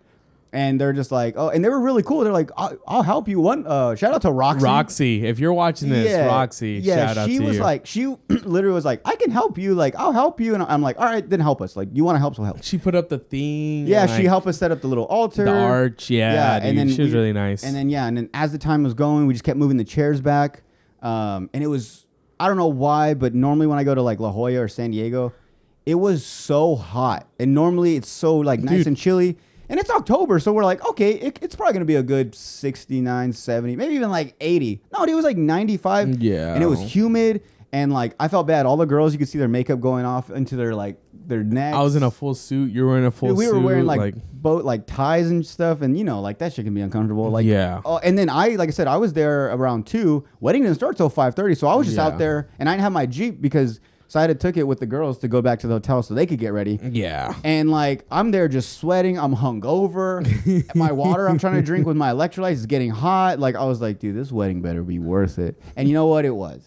And they're just like, oh, and they were really cool. They're like, I'll help you. Shout out to Roxy. Roxy, if you're watching this, Roxy, shout out to you. She was like, she literally was like, I can help you. Like, I'll help you. And I'm like, all right, then help us. Like, you want to help, so help. She put up the thing. Yeah, she helped us set up the little altar. The arch, dude, and then she was really nice. And then as the time was going, we just kept moving the chairs back. And it was, I don't know why, but normally when I go to like La Jolla or San Diego, it was so hot. And normally it's so like nice and chilly. And it's October, so we're like, okay, it's probably going to be a good 69, 70, maybe even like 80. No, it was like 95. Yeah. And it was humid. And like, I felt bad. All the girls, you could see their makeup going off into their necks. I was in a full suit. You were in a full suit. We were wearing like ties and stuff. And like that shit can be uncomfortable. Like, oh, and then like I said, I was there around 2. Wedding didn't start till 5:30. So I was just out there, and I didn't have my Jeep because So I had to took it with the girls to go back to the hotel so they could get ready. Yeah. And like I'm there just sweating. I'm hungover. My water I'm trying to drink with my electrolytes is getting hot. Like I was like, dude, this wedding better be worth it. And you know what it was?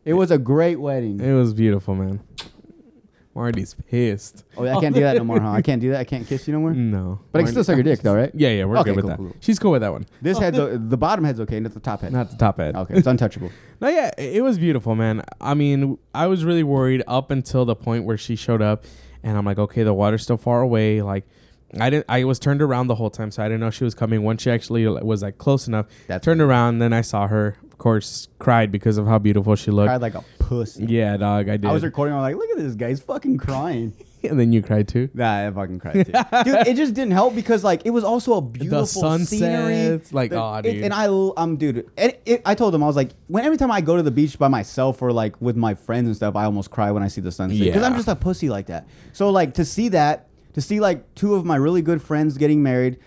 It was a great wedding. It was beautiful, man. Marty's pissed. Oh, I can't do that no more, huh? I can't do that. I can't kiss you no more. No. But I can still suck your dick though, right? Yeah, we're Okay, good with cool, that. cool. She's cool with that one. This head's the bottom head's okay, not the top head. Not the top head. Okay, it's untouchable. No, yeah, it was beautiful, man. I mean, I was really worried up until the point where she showed up, and I'm like, okay, the water's still far away. Like, I was turned around the whole time, so I didn't know she was coming. Once she actually was like close enough, turned around, then I saw her. Of course, cried because of how beautiful she looked. Cried like a pussy. Yeah, dog, I did. I was recording. I'm like, look at this guy. He's fucking crying. And then you cried too. Nah, I fucking cried too. Dude, it just didn't help because like it was also a beautiful scenery. Like, dude. And dude. I told him I was like, every time I go to the beach by myself or like with my friends and stuff, I almost cry when I see the sunset because I'm just a pussy like that. So like to see like two of my really good friends getting married,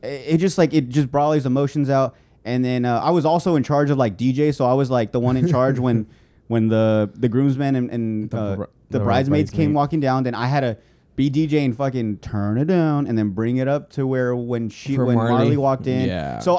it just brought all these emotions out. And then I was also in charge of like DJ, so I was like the one in charge when the groomsmen and the bridesmaids came walking down, then I had to be DJ and fucking turn it down and then bring it up to where when Marley walked in. Yeah. So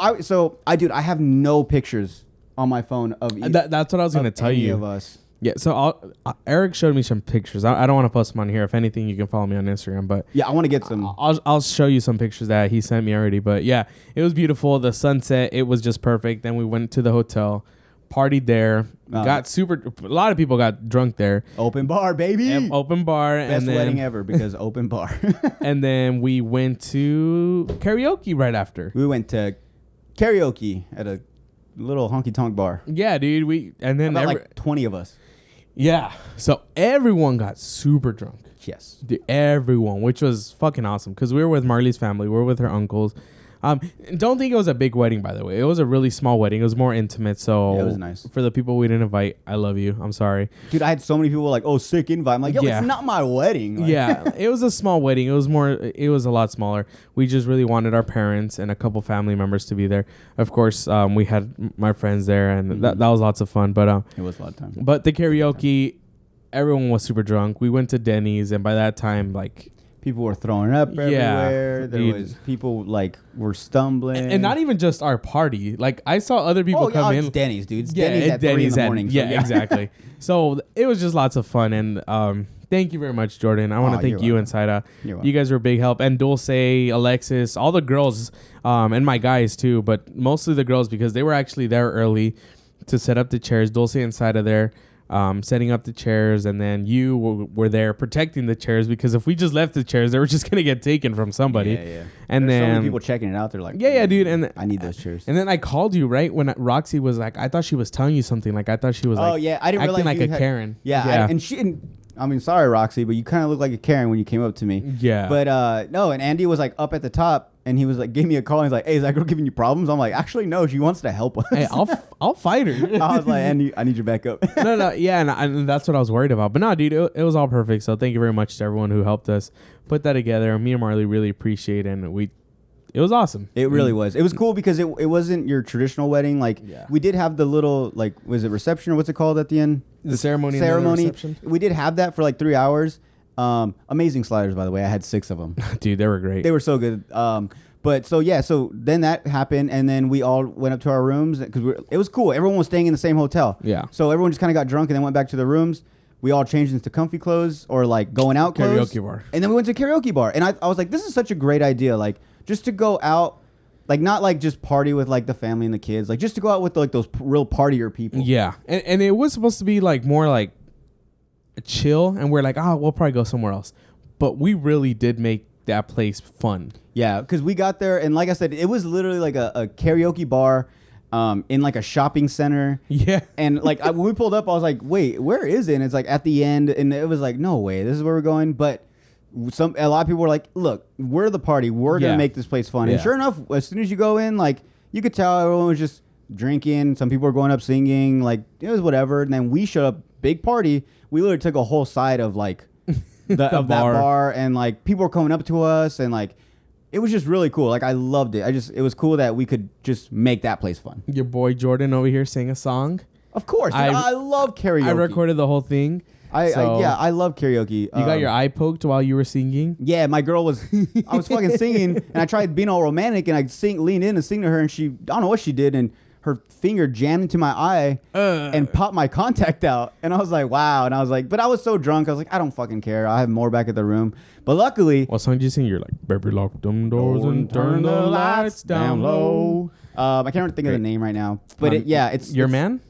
I have no pictures on my phone of that's what I was gonna tell you of us. Yeah. So Eric showed me some pictures. I don't want to post them on here. If anything, you can follow me on Instagram. But yeah, I want to get some. I'll show you some pictures that he sent me already. But yeah, it was beautiful. The sunset, it was just perfect. Then we went to the hotel. Partied there, got super. A lot of people got drunk there. Open bar, baby. Open bar, best and then, wedding ever because open bar. And then we went to karaoke right after. We went to karaoke at a little honky tonk bar. Yeah, dude. And then like 20 of us. Yeah, so everyone got super drunk. Yes, dude, everyone, which was fucking awesome because we were with Marley's family. We were with her uncles. Don't think it was a big wedding, by the way. It was a really small wedding. It was more intimate. So yeah, it was nice. For the people we didn't invite, I love you. I'm sorry. Dude, I had so many people like, oh, sick invite. I'm like, yo, it's not my wedding. Like, yeah, it was a small wedding. It was a lot smaller. We just really wanted our parents and a couple family members to be there. Of course, we had my friends there, and that was lots of fun. But it was a lot of time. But the karaoke, everyone was super drunk. We went to Denny's, and by that time, like, people were throwing up everywhere. There was people like were stumbling, and not even just our party. Like I saw other people come in. It's Denny's, dude. It's Denny's at 3 in the morning. Yeah, exactly. So it was just lots of fun, and thank you very much, Jordan. I want to thank you and Saida. You guys were a big help, and Dulce, Alexis, all the girls, and my guys too, but mostly the girls because they were actually there early to set up the chairs. Dulce and Saida there. Setting up the chairs, and then you were there protecting the chairs because if we just left the chairs, they were just gonna get taken from somebody. Yeah. And there's then so many people checking it out. They're like, yeah, dude. And I need those chairs. And then I called you right when Roxy was like, I thought she was telling you something. Like I thought she was I didn't acting realize like a Karen. Yeah. I mean, sorry, Roxy, but you kind of look like a Karen when you came up to me. Yeah. But no, and Andy was like up at the top, and he was like, gave me a call. And he's like, hey, is that girl giving you problems? I'm like, actually, no, she wants to help us. Hey, I'll fight her. I was like, Andy, I need your backup. No, yeah, and that's what I was worried about. But no, dude, it was all perfect. So thank you very much to everyone who helped us put that together. Me and Marley really appreciate it, and it was awesome. It really was. It was cool because it wasn't your traditional wedding. Like we did have the little was it reception or what's it called at the end? The ceremony. And the reception. We did have that for like 3 hours. Amazing sliders, by the way. I had 6 of them. Dude, they were great. They were so good. But so then that happened, and then we all went up to our rooms because it was cool. Everyone was staying in the same hotel. Yeah. So everyone just kind of got drunk and then went back to their rooms. We all changed into comfy clothes or like going out clothes. Karaoke bar. And then we went to karaoke bar, and I was like, this is such a great idea. Like just to go out. Like, not like just party with like the family and the kids. Like, just to go out with like those real partier people. Yeah. And it was supposed to be like more like chill. And we're like, we'll probably go somewhere else. But we really did make that place fun. Yeah. Because we got there. And like I said, it was literally like a karaoke bar in like a shopping center. Yeah. And like when we pulled up, I was like, wait, where is it? And it's like at the end. And it was like, no way. This is where we're going. But a lot of people were like, look, we're the party. We're going to make this place fun. And sure enough, as soon as you go in, like, you could tell everyone was just drinking. Some people were going up singing. Like, it was whatever. And then we showed up, big party. We literally took a whole side of, like, that bar. And, like, people were coming up to us. And, like, it was just really cool. Like, I loved it. It was cool that we could just make that place fun. Your boy Jordan over here sang a song. Of course. I love karaoke. I recorded the whole thing. I love karaoke. You got your eye poked while you were singing? Yeah, my girl was. I was fucking singing, and I tried being all romantic, and I leaned in and sing to her, and she, I don't know what she did, and her finger jammed into my eye and popped my contact out, and I was like, wow, and I was like, but I was so drunk, I was like, I don't fucking care. I have more back at the room, but luckily, What song did you sing? You're like, baby, lock them doors and turn the lights down low. I can't think of the name right now, but it's Your Man?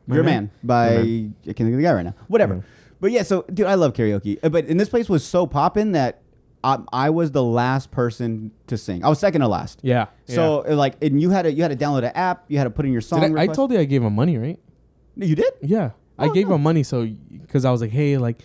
Your Man by I can't think of the guy right now. Whatever. Yeah. But yeah, so dude, I love karaoke. But and this place was so poppin' that I was the last person to sing. I was second to last. Yeah. So like, and you had to download an app. You had to put in your song. I told you I gave him money, right? You did? Yeah. I gave him money because I was like, hey, like,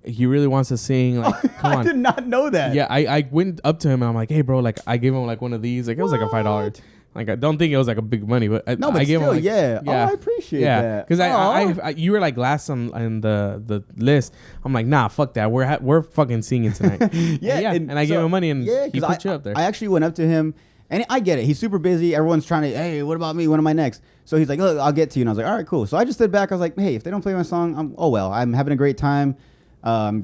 he really wants to sing. Like, come on. I did not know that. Yeah, I went up to him and I'm like, hey, bro, like, I gave him like one of these. Like, it was like a $5. Like, I don't think it was like a big money, but I gave still, him like, yeah. Oh, I appreciate that. Because I you were like last on the list. I'm like, nah, fuck that. We're fucking singing tonight. And I gave him money and he put you up there. I actually went up to him, and I get it. He's super busy. Everyone's trying to, hey, what about me? When am I next? So he's like, look, I'll get to you. And I was like, all right, cool. So I just stood back. I was like, hey, if they don't play my song, I'm having a great time.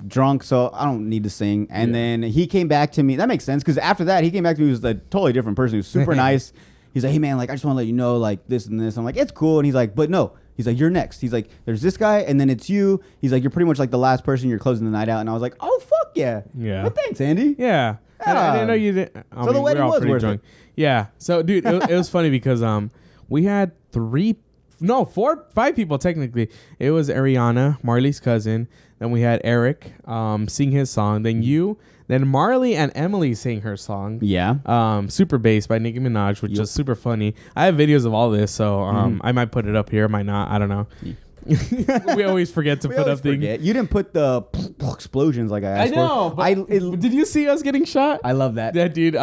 Drunk, so I don't need to sing. And then he came back to me. That makes sense, because after that, he came back to me. He was a totally different person. He was super nice. He's like, hey, man, like, I just want to let you know, like, this and this. I'm like, it's cool. And he's like, but no. He's like, you're next. He's like, there's this guy, and then it's you. He's like, you're pretty much like the last person. You're closing the night out. And I was like, oh, fuck yeah. Yeah. But thanks, Andy. Yeah. I didn't know you did. So the wedding was worth it. Yeah. So, dude, it was funny because we had 5 people technically. It was Ariana, Marley's cousin. Then we had Eric sing his song. Then you. Then Marley and Emily sang her song. Yeah. Super Bass by Nicki Minaj, which is super funny. I have videos of all this, so I might put it up here, might not. I don't know. We always forget to put up things. You didn't put the explosions like I asked for. But did you see us getting shot? I love that. Yeah, dude.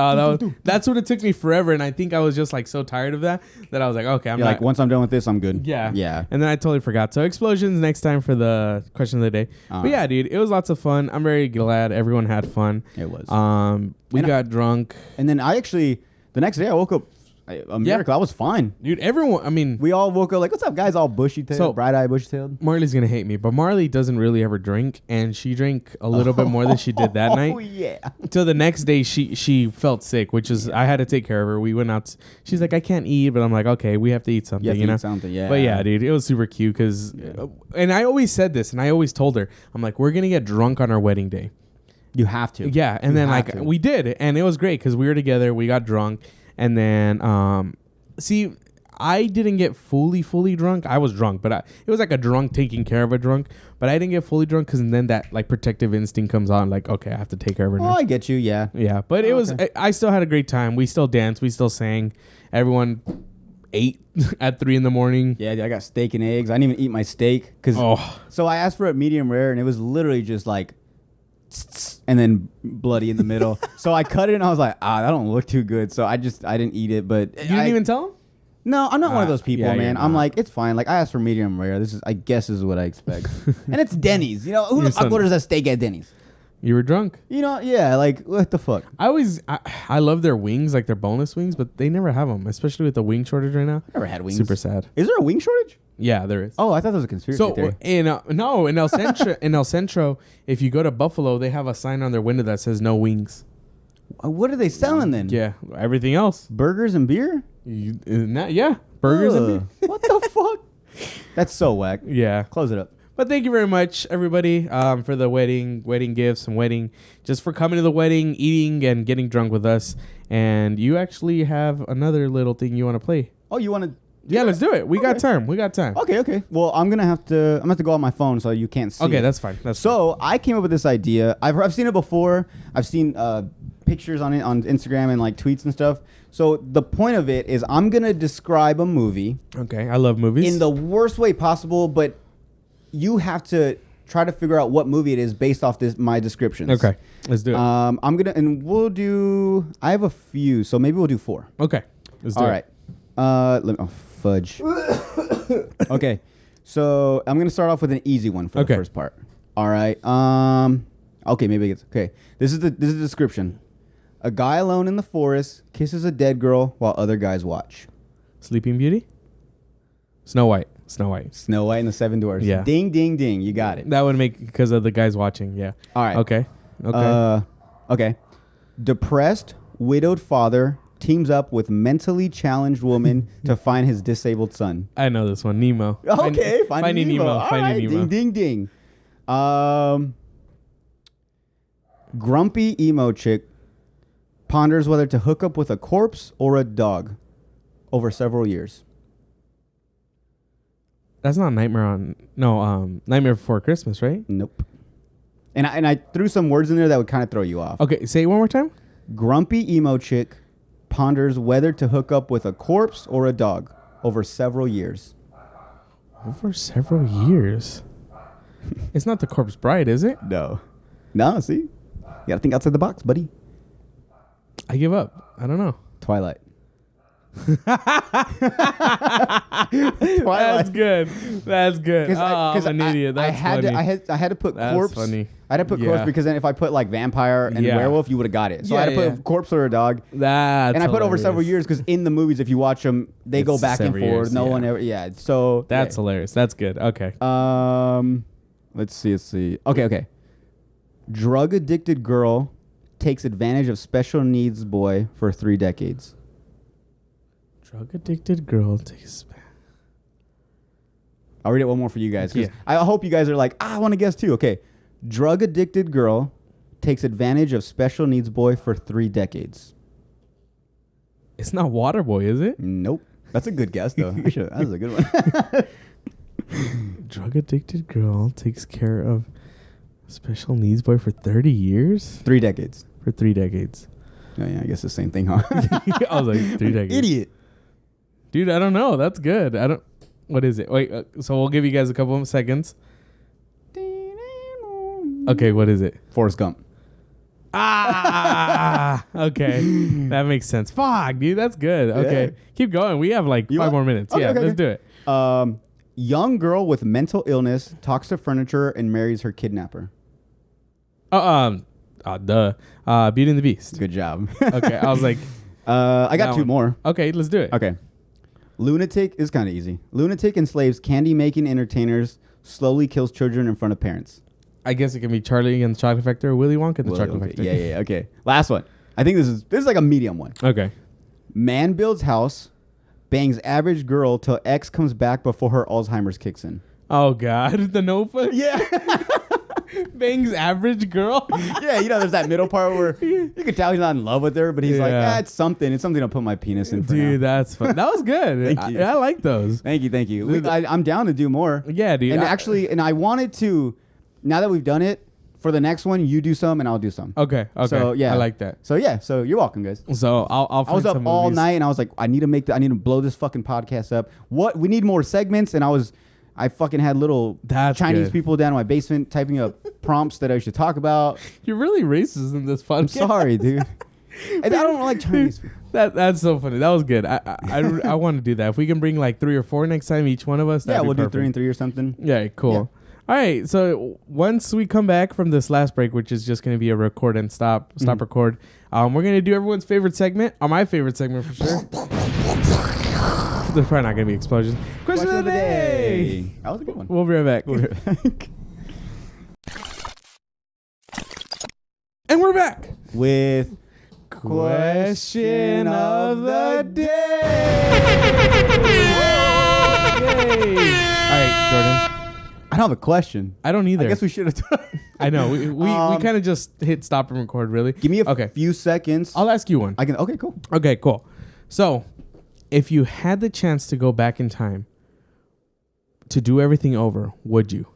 That's what it took me forever, and I think I was just like so tired of that I was like, okay, I'm like, once I'm done with this, I'm good. Yeah. Yeah. And then I totally forgot. So explosions next time for the question of the day. But yeah, dude, it was lots of fun. I'm very glad everyone had fun. It was. We got drunk. And then the next day I woke up a miracle. I was fine. Dude, everyone, I mean, we all woke up like, what's up, guys? All bushy-tailed, bright-eyed, bushy-tailed. Marley's going to hate me, but Marley doesn't really ever drink, and she drank a little bit more than she did that night. Oh, yeah. Till the next day, she felt sick, which is, I had to take care of her. We went out. She's like, I can't eat, but I'm like, okay, we have to eat something, you know? Eat something, yeah. But yeah, dude, it was super cute because, and I always said this, and I always told her, I'm like, we're going to get drunk on our wedding day. You have to. Yeah, and then like we did, and it was great because we were together, we got drunk, and then, see, I didn't get fully drunk. I was drunk, but it was like a drunk taking care of a drunk. But I didn't get fully drunk because then that like protective instinct comes on. Like, okay, I have to take care of her now. Oh, I get you. Yeah. Yeah, but it was. I still had a great time. We still danced. We still sang. Everyone ate at 3 a.m. Yeah, I got steak and eggs. I didn't even eat my steak So I asked for a medium rare, and it was literally just like, and then bloody in the middle. So I cut it, and I was like, that don't look too good. So I didn't eat it. But you didn't even tell him? No, I'm not one of those people, man. Yeah, I'm like, it's fine. Like, I asked for medium rare. I guess is what I expect. And it's Denny's. You know, who orders a steak at Denny's? You were drunk. You know, yeah, like, what the fuck? I love their wings, like their boneless wings, but they never have them, especially with the wing shortage right now. Never had wings. Super sad. Is there a wing shortage? Yeah, there is. Oh, I thought that was a conspiracy theory. In El Centro, if you go to Buffalo, they have a sign on their window that says no wings. What are they selling then? Yeah, everything else. Burgers and beer? Burgers and beer. What the fuck? That's so whack. Yeah. Close it up. But thank you very much, everybody, for the wedding gifts and just for coming to the wedding, eating, and getting drunk with us. And you actually have another little thing you want to play. Oh, you want to? Yeah, let's do it. We got time. Okay. Well, I'm gonna have to go on my phone so you can't see. Okay, it. that's fine. I came up with this idea. I've seen it before. I've seen pictures on it on Instagram and like tweets and stuff. So the point of it is I'm gonna describe a movie. Okay, I love movies. In the worst way possible, but you have to try to figure out what movie it is based off my descriptions. Okay, let's do it. We'll do. I have a few, so maybe we'll do 4. Okay, let's do it. All right. Fudge. Okay, so I'm gonna start off with an easy one for the first part. All right. Okay, maybe it's okay. This is the description. A guy alone in the forest kisses a dead girl while other guys watch. Sleeping Beauty. Snow White. Snow White. Snow White and the Seven Dwarfs. Yeah. Ding, ding, ding. You got it. That would make because of the guys watching. Yeah. All right. Okay. Okay. Okay. Depressed, widowed father teams up with mentally challenged woman to find his disabled son. I know this one. Nemo. Okay. Finding Nemo. All Finding right. Nemo. Ding, ding, ding. Grumpy emo chick ponders whether to hook up with a corpse or a dog over several years. That's not Nightmare Before Christmas, right? Nope. And I threw some words in there that would kind of throw you off. Okay, say it one more time. Grumpy emo chick ponders whether to hook up with a corpse or a dog over several years. Over several years. It's not The Corpse Bride, is it? No. No, see? You gotta think outside the box, buddy. I give up. I don't know. Twilight. That's good. That's good. Because I'm an idiot. That's funny. I had to put That's corpse. funny. I had to put corpse because then if I put like vampire and Yeah. werewolf, you would have got it. So I had to Yeah, put yeah. corpse or a dog. That's And I put over hilarious. several years because in the movies, if you watch them, they go It's back and several forth. years, No yeah. one ever. Yeah. So That's hilarious. That's good. Okay. Let's see. Okay. Drug addicted girl takes advantage of special needs boy for 3 decades. Drug addicted girl takes. I'll read it one more for you guys. 'Cause Yeah. I hope you guys are like, I want to guess too. Okay. Drug addicted girl takes advantage of special needs boy for 3 decades. It's not Waterboy, is it? Nope. That's a good guess though. That was a good one. Drug addicted girl takes care of special needs boy for 30 years? 3 decades. For 3 decades. Oh, yeah, I guess the same thing, huh? I was like, 3 decades. Idiot. Dude, I don't know. That's good. What is it? Wait, so we'll give you guys a couple of seconds. Okay, what is it? Forrest Gump. Okay. That makes sense. Fuck, dude, that's good. Okay. Yeah. Keep going. We have like You 5 want- more minutes. Okay, Yeah, okay, let's okay. do it. Young girl with mental illness talks to furniture and marries her kidnapper. Beauty and the Beast. Good job. Okay, I was like, I got That 2 one. more. okay, let's do it. Okay. Lunatic is kind of easy. Lunatic enslaves candy-making entertainers, slowly kills children in front of parents. I guess it can be Charlie and the Chocolate Factory or Willy Wonka and the Well, Chocolate okay. Factory. Yeah. Okay. Last one. I think this is like a medium one. Okay. Man builds house, bangs average girl till ex comes back before her Alzheimer's kicks in. Oh, God. The Notebook? Yeah. Bangs average girl? Yeah, there's that middle part where you can tell he's not in love with her, but he's like, Yeah. it's something. It's something to put my penis in for Dude, now. that's fun. That was good. Thank you. I like those. Thank you. I'm down to do more. Yeah, dude. And I wanted to, now that we've done it, for the next one, you do some and I'll do some. Okay. So, yeah. I like that. So you're welcome, guys. So I'll I was find up some all movies. night and I was like, I need to blow this fucking podcast up. We need more segments. And I fucking had little That's Chinese good. people down in my basement typing up prompts that I should talk about. You're really racist in this podcast. I'm sorry, dude. And I don't like Chinese people. That's so funny. That was good. I want to do that. If we can bring like 3 or 4 next time, each one of us. Yeah, that'd be we'll do perfect. 3 and 3 or something. Yeah, cool. Yeah. All right. So once we come back from this last break, which is just going to be a record and stop record, we're going to do everyone's favorite segment, or my favorite segment for sure. There's probably not going to be explosions. Question of the day. That was a good one. We'll be right back. And we're back. With Question of the day. Yay. All right, Jordan. I don't have a question. I don't either. I guess we should have done. I know. We kind of just hit stop and record, really. Give me a Okay. few seconds. I'll ask you one. Okay, cool. Okay, cool. So, if you had the chance to go back in time to do everything over, would you?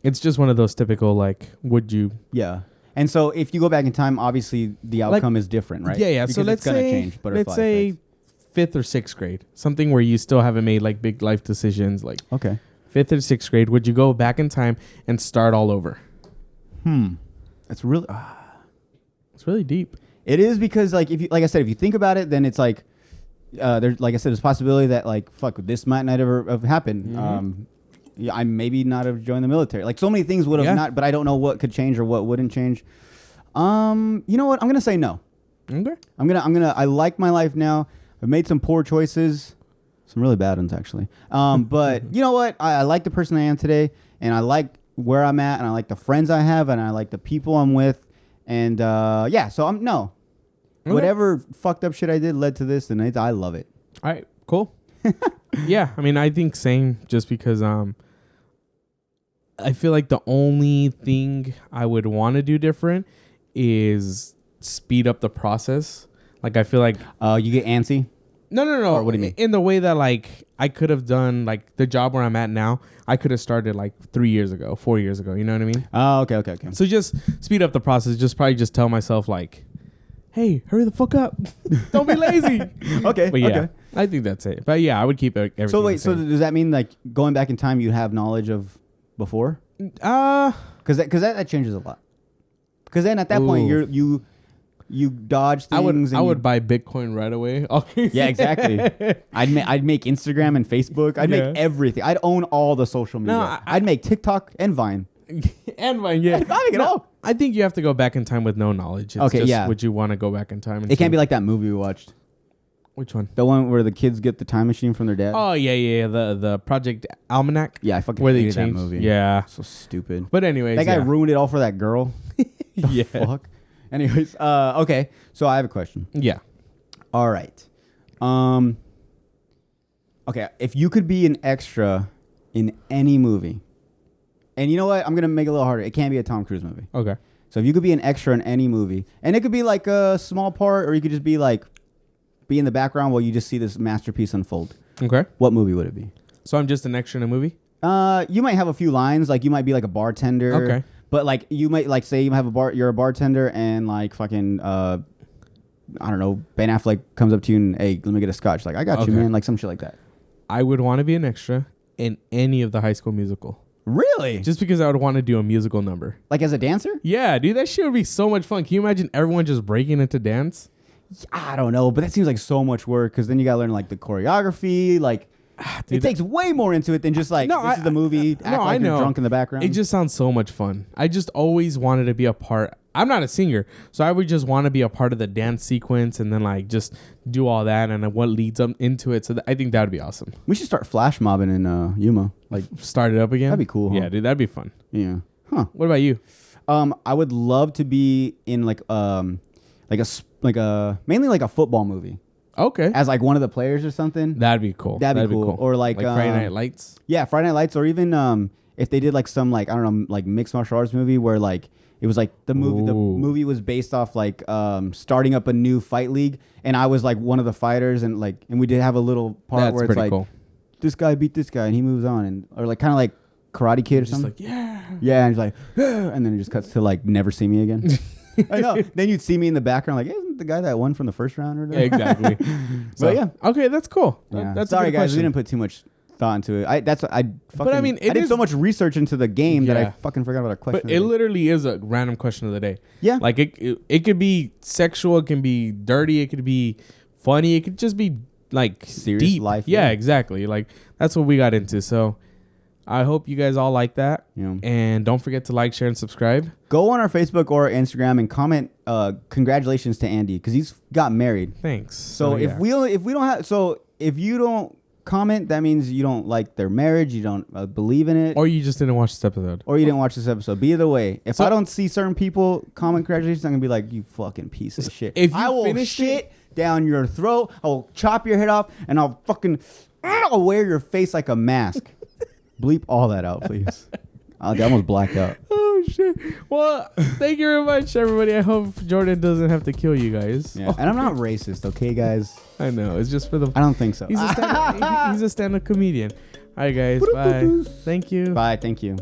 It's just one of those typical, like, would you? Yeah. And so if you go back in time, obviously the outcome is different, right? Yeah. Because So let's it's gonna say, change. let's say 5th or 6th grade, something where you still haven't made like big life decisions, like Okay. 5th or 6th grade. Would you go back in time and start all over? It's really It's really deep. it is because like I said, if you think about it, then it's like there's like I said, there's a possibility that like this might not ever have happened. Yeah, I maybe not have joined the military. Like so many things would have not, but I don't know what could change or what wouldn't change. You know what? I'm gonna say no. Okay. I like my life now. I've made some poor choices, Some really bad ones, actually. But you know what? I like the person I am today, and I like where I'm at, and I like the friends I have, and I like the people I'm with. And yeah, so no. Okay. Whatever fucked up shit I did led to this, and I love it. All right, cool. Yeah, I mean, I think same, just because I feel like the only thing I would want to do different is speed up the process. Like, I feel like You get antsy? no. Or what do you mean? In the way that, like, I could have done, like, the job where I'm at now, I could have started like 3 years ago, 4 years ago. You know what I mean? Oh, okay. So just speed up the process. Just tell myself, like, hey, hurry the fuck up. Don't be lazy. Okay. But yeah, okay. I think that's it. But yeah, I would keep everything. So wait, the so same. does that mean like going back in time, you have knowledge of before? Because that changes a lot. Because then at that point, Ooh. you dodge things. I would buy Bitcoin right away. Okay. Yeah, exactly. I'd make Instagram and Facebook. I'd make everything. I'd own all the social media. No, I'd make TikTok and Vine. And mine, yeah. I'd make it all. I think you have to go back in time with no knowledge. It's Okay, just yeah. Would you want to go back in time? And It can't see- be like that movie we watched. Which one? The one where the kids get the time machine from their dad. Oh yeah. The Project Almanac. Yeah, I fucking Where they hated that changed. movie. Yeah. So stupid. But anyways, That guy yeah. ruined it all for that girl. Yeah. Fuck. Anyways, okay. So I have a question. Yeah. All right. Okay, if you could be an extra in any movie, and you know what? I'm gonna make it a little harder. It can't be a Tom Cruise movie. Okay. So if you could be an extra in any movie, and it could be like a small part, or you could just be like, be in the background while you just see this masterpiece unfold. Okay. What movie would it be? So I'm just an extra in a movie. You might have a few lines, like you might be like a bartender. Okay. But like you might like say you have you're a bartender, and like fucking I don't know, Ben Affleck comes up to you and, hey, let me get a scotch. Like, I got you, Okay. man. Like some shit like that. I would want to be an extra in any of the High School Musical, Really? just because I would want to do a musical number. Like as a dancer? Yeah, dude, that shit would be so much fun. Can you imagine everyone just breaking into dance? I don't know, but that seems like so much work because then you got to learn like the choreography. Like, Dude, it takes way more into it than just like, No, this is the movie. Act I like you're know. drunk in the background. It just sounds so much fun. I just always wanted to be a part. I'm not a singer, so I would just want to be a part of the dance sequence and then like just do all that and then what leads up into it. So I think that would be awesome. we should start flash mobbing in Yuma. Like, Start it up again. That'd be cool, huh? Yeah, dude, that'd be fun. yeah. Huh. What about you? I would love to be in like mainly like a football movie Okay, as like one of the players or something. that'd be cool. That'd be cool. Or like, Friday Night Lights. Yeah, Friday Night Lights, or even if they did like some like I don't know like mixed martial arts movie where like it was like the movie Ooh. was based off like starting up a new fight league, and I was like one of the fighters, and we did have a little part That's where it's pretty like cool. this guy beat this guy and he moves on, and or like kind of like Karate Kid or Just something. like yeah. Yeah, and he's like, and then it just cuts to like never see me again. I know. Then you'd see me in the background, like, isn't the guy that won from the first round or whatever? Exactly. But yeah. Okay, that's cool. Yeah. That's Sorry a good guys, question. we didn't put too much thought into it. I mean, it I did is- so much research into the game that I Yeah. fucking forgot about our question. But it literally is a random question of the day. Yeah. Like it could be sexual, it can be dirty, it could be funny, it could just be like Serious deep. life, Yeah, yeah. exactly. Like that's what we got into. So I hope you guys all like that. Yeah. And don't forget to like, share, and subscribe. Go on our Facebook or Instagram and comment congratulations to Andy because he's got married. Thanks. So yeah. if you don't comment, that means you don't like their marriage, you don't believe in it, or you just didn't watch this episode. or you didn't watch this episode. But either way, if So- I don't see certain people comment congratulations, I'm gonna be like, you fucking piece of shit. if you I will finish shit down your throat, I will chop your head off, and I'll wear your face like a mask. Bleep all that out, please. I almost blacked out. Oh shit. Well, thank you very much, everybody. I hope Jordan doesn't have to kill you guys. Yeah. And I'm not racist, okay, guys? I know. It's just for the I don't think so. he's a stand-up comedian. All right, guys. Bye. Thank you. Bye. Thank you.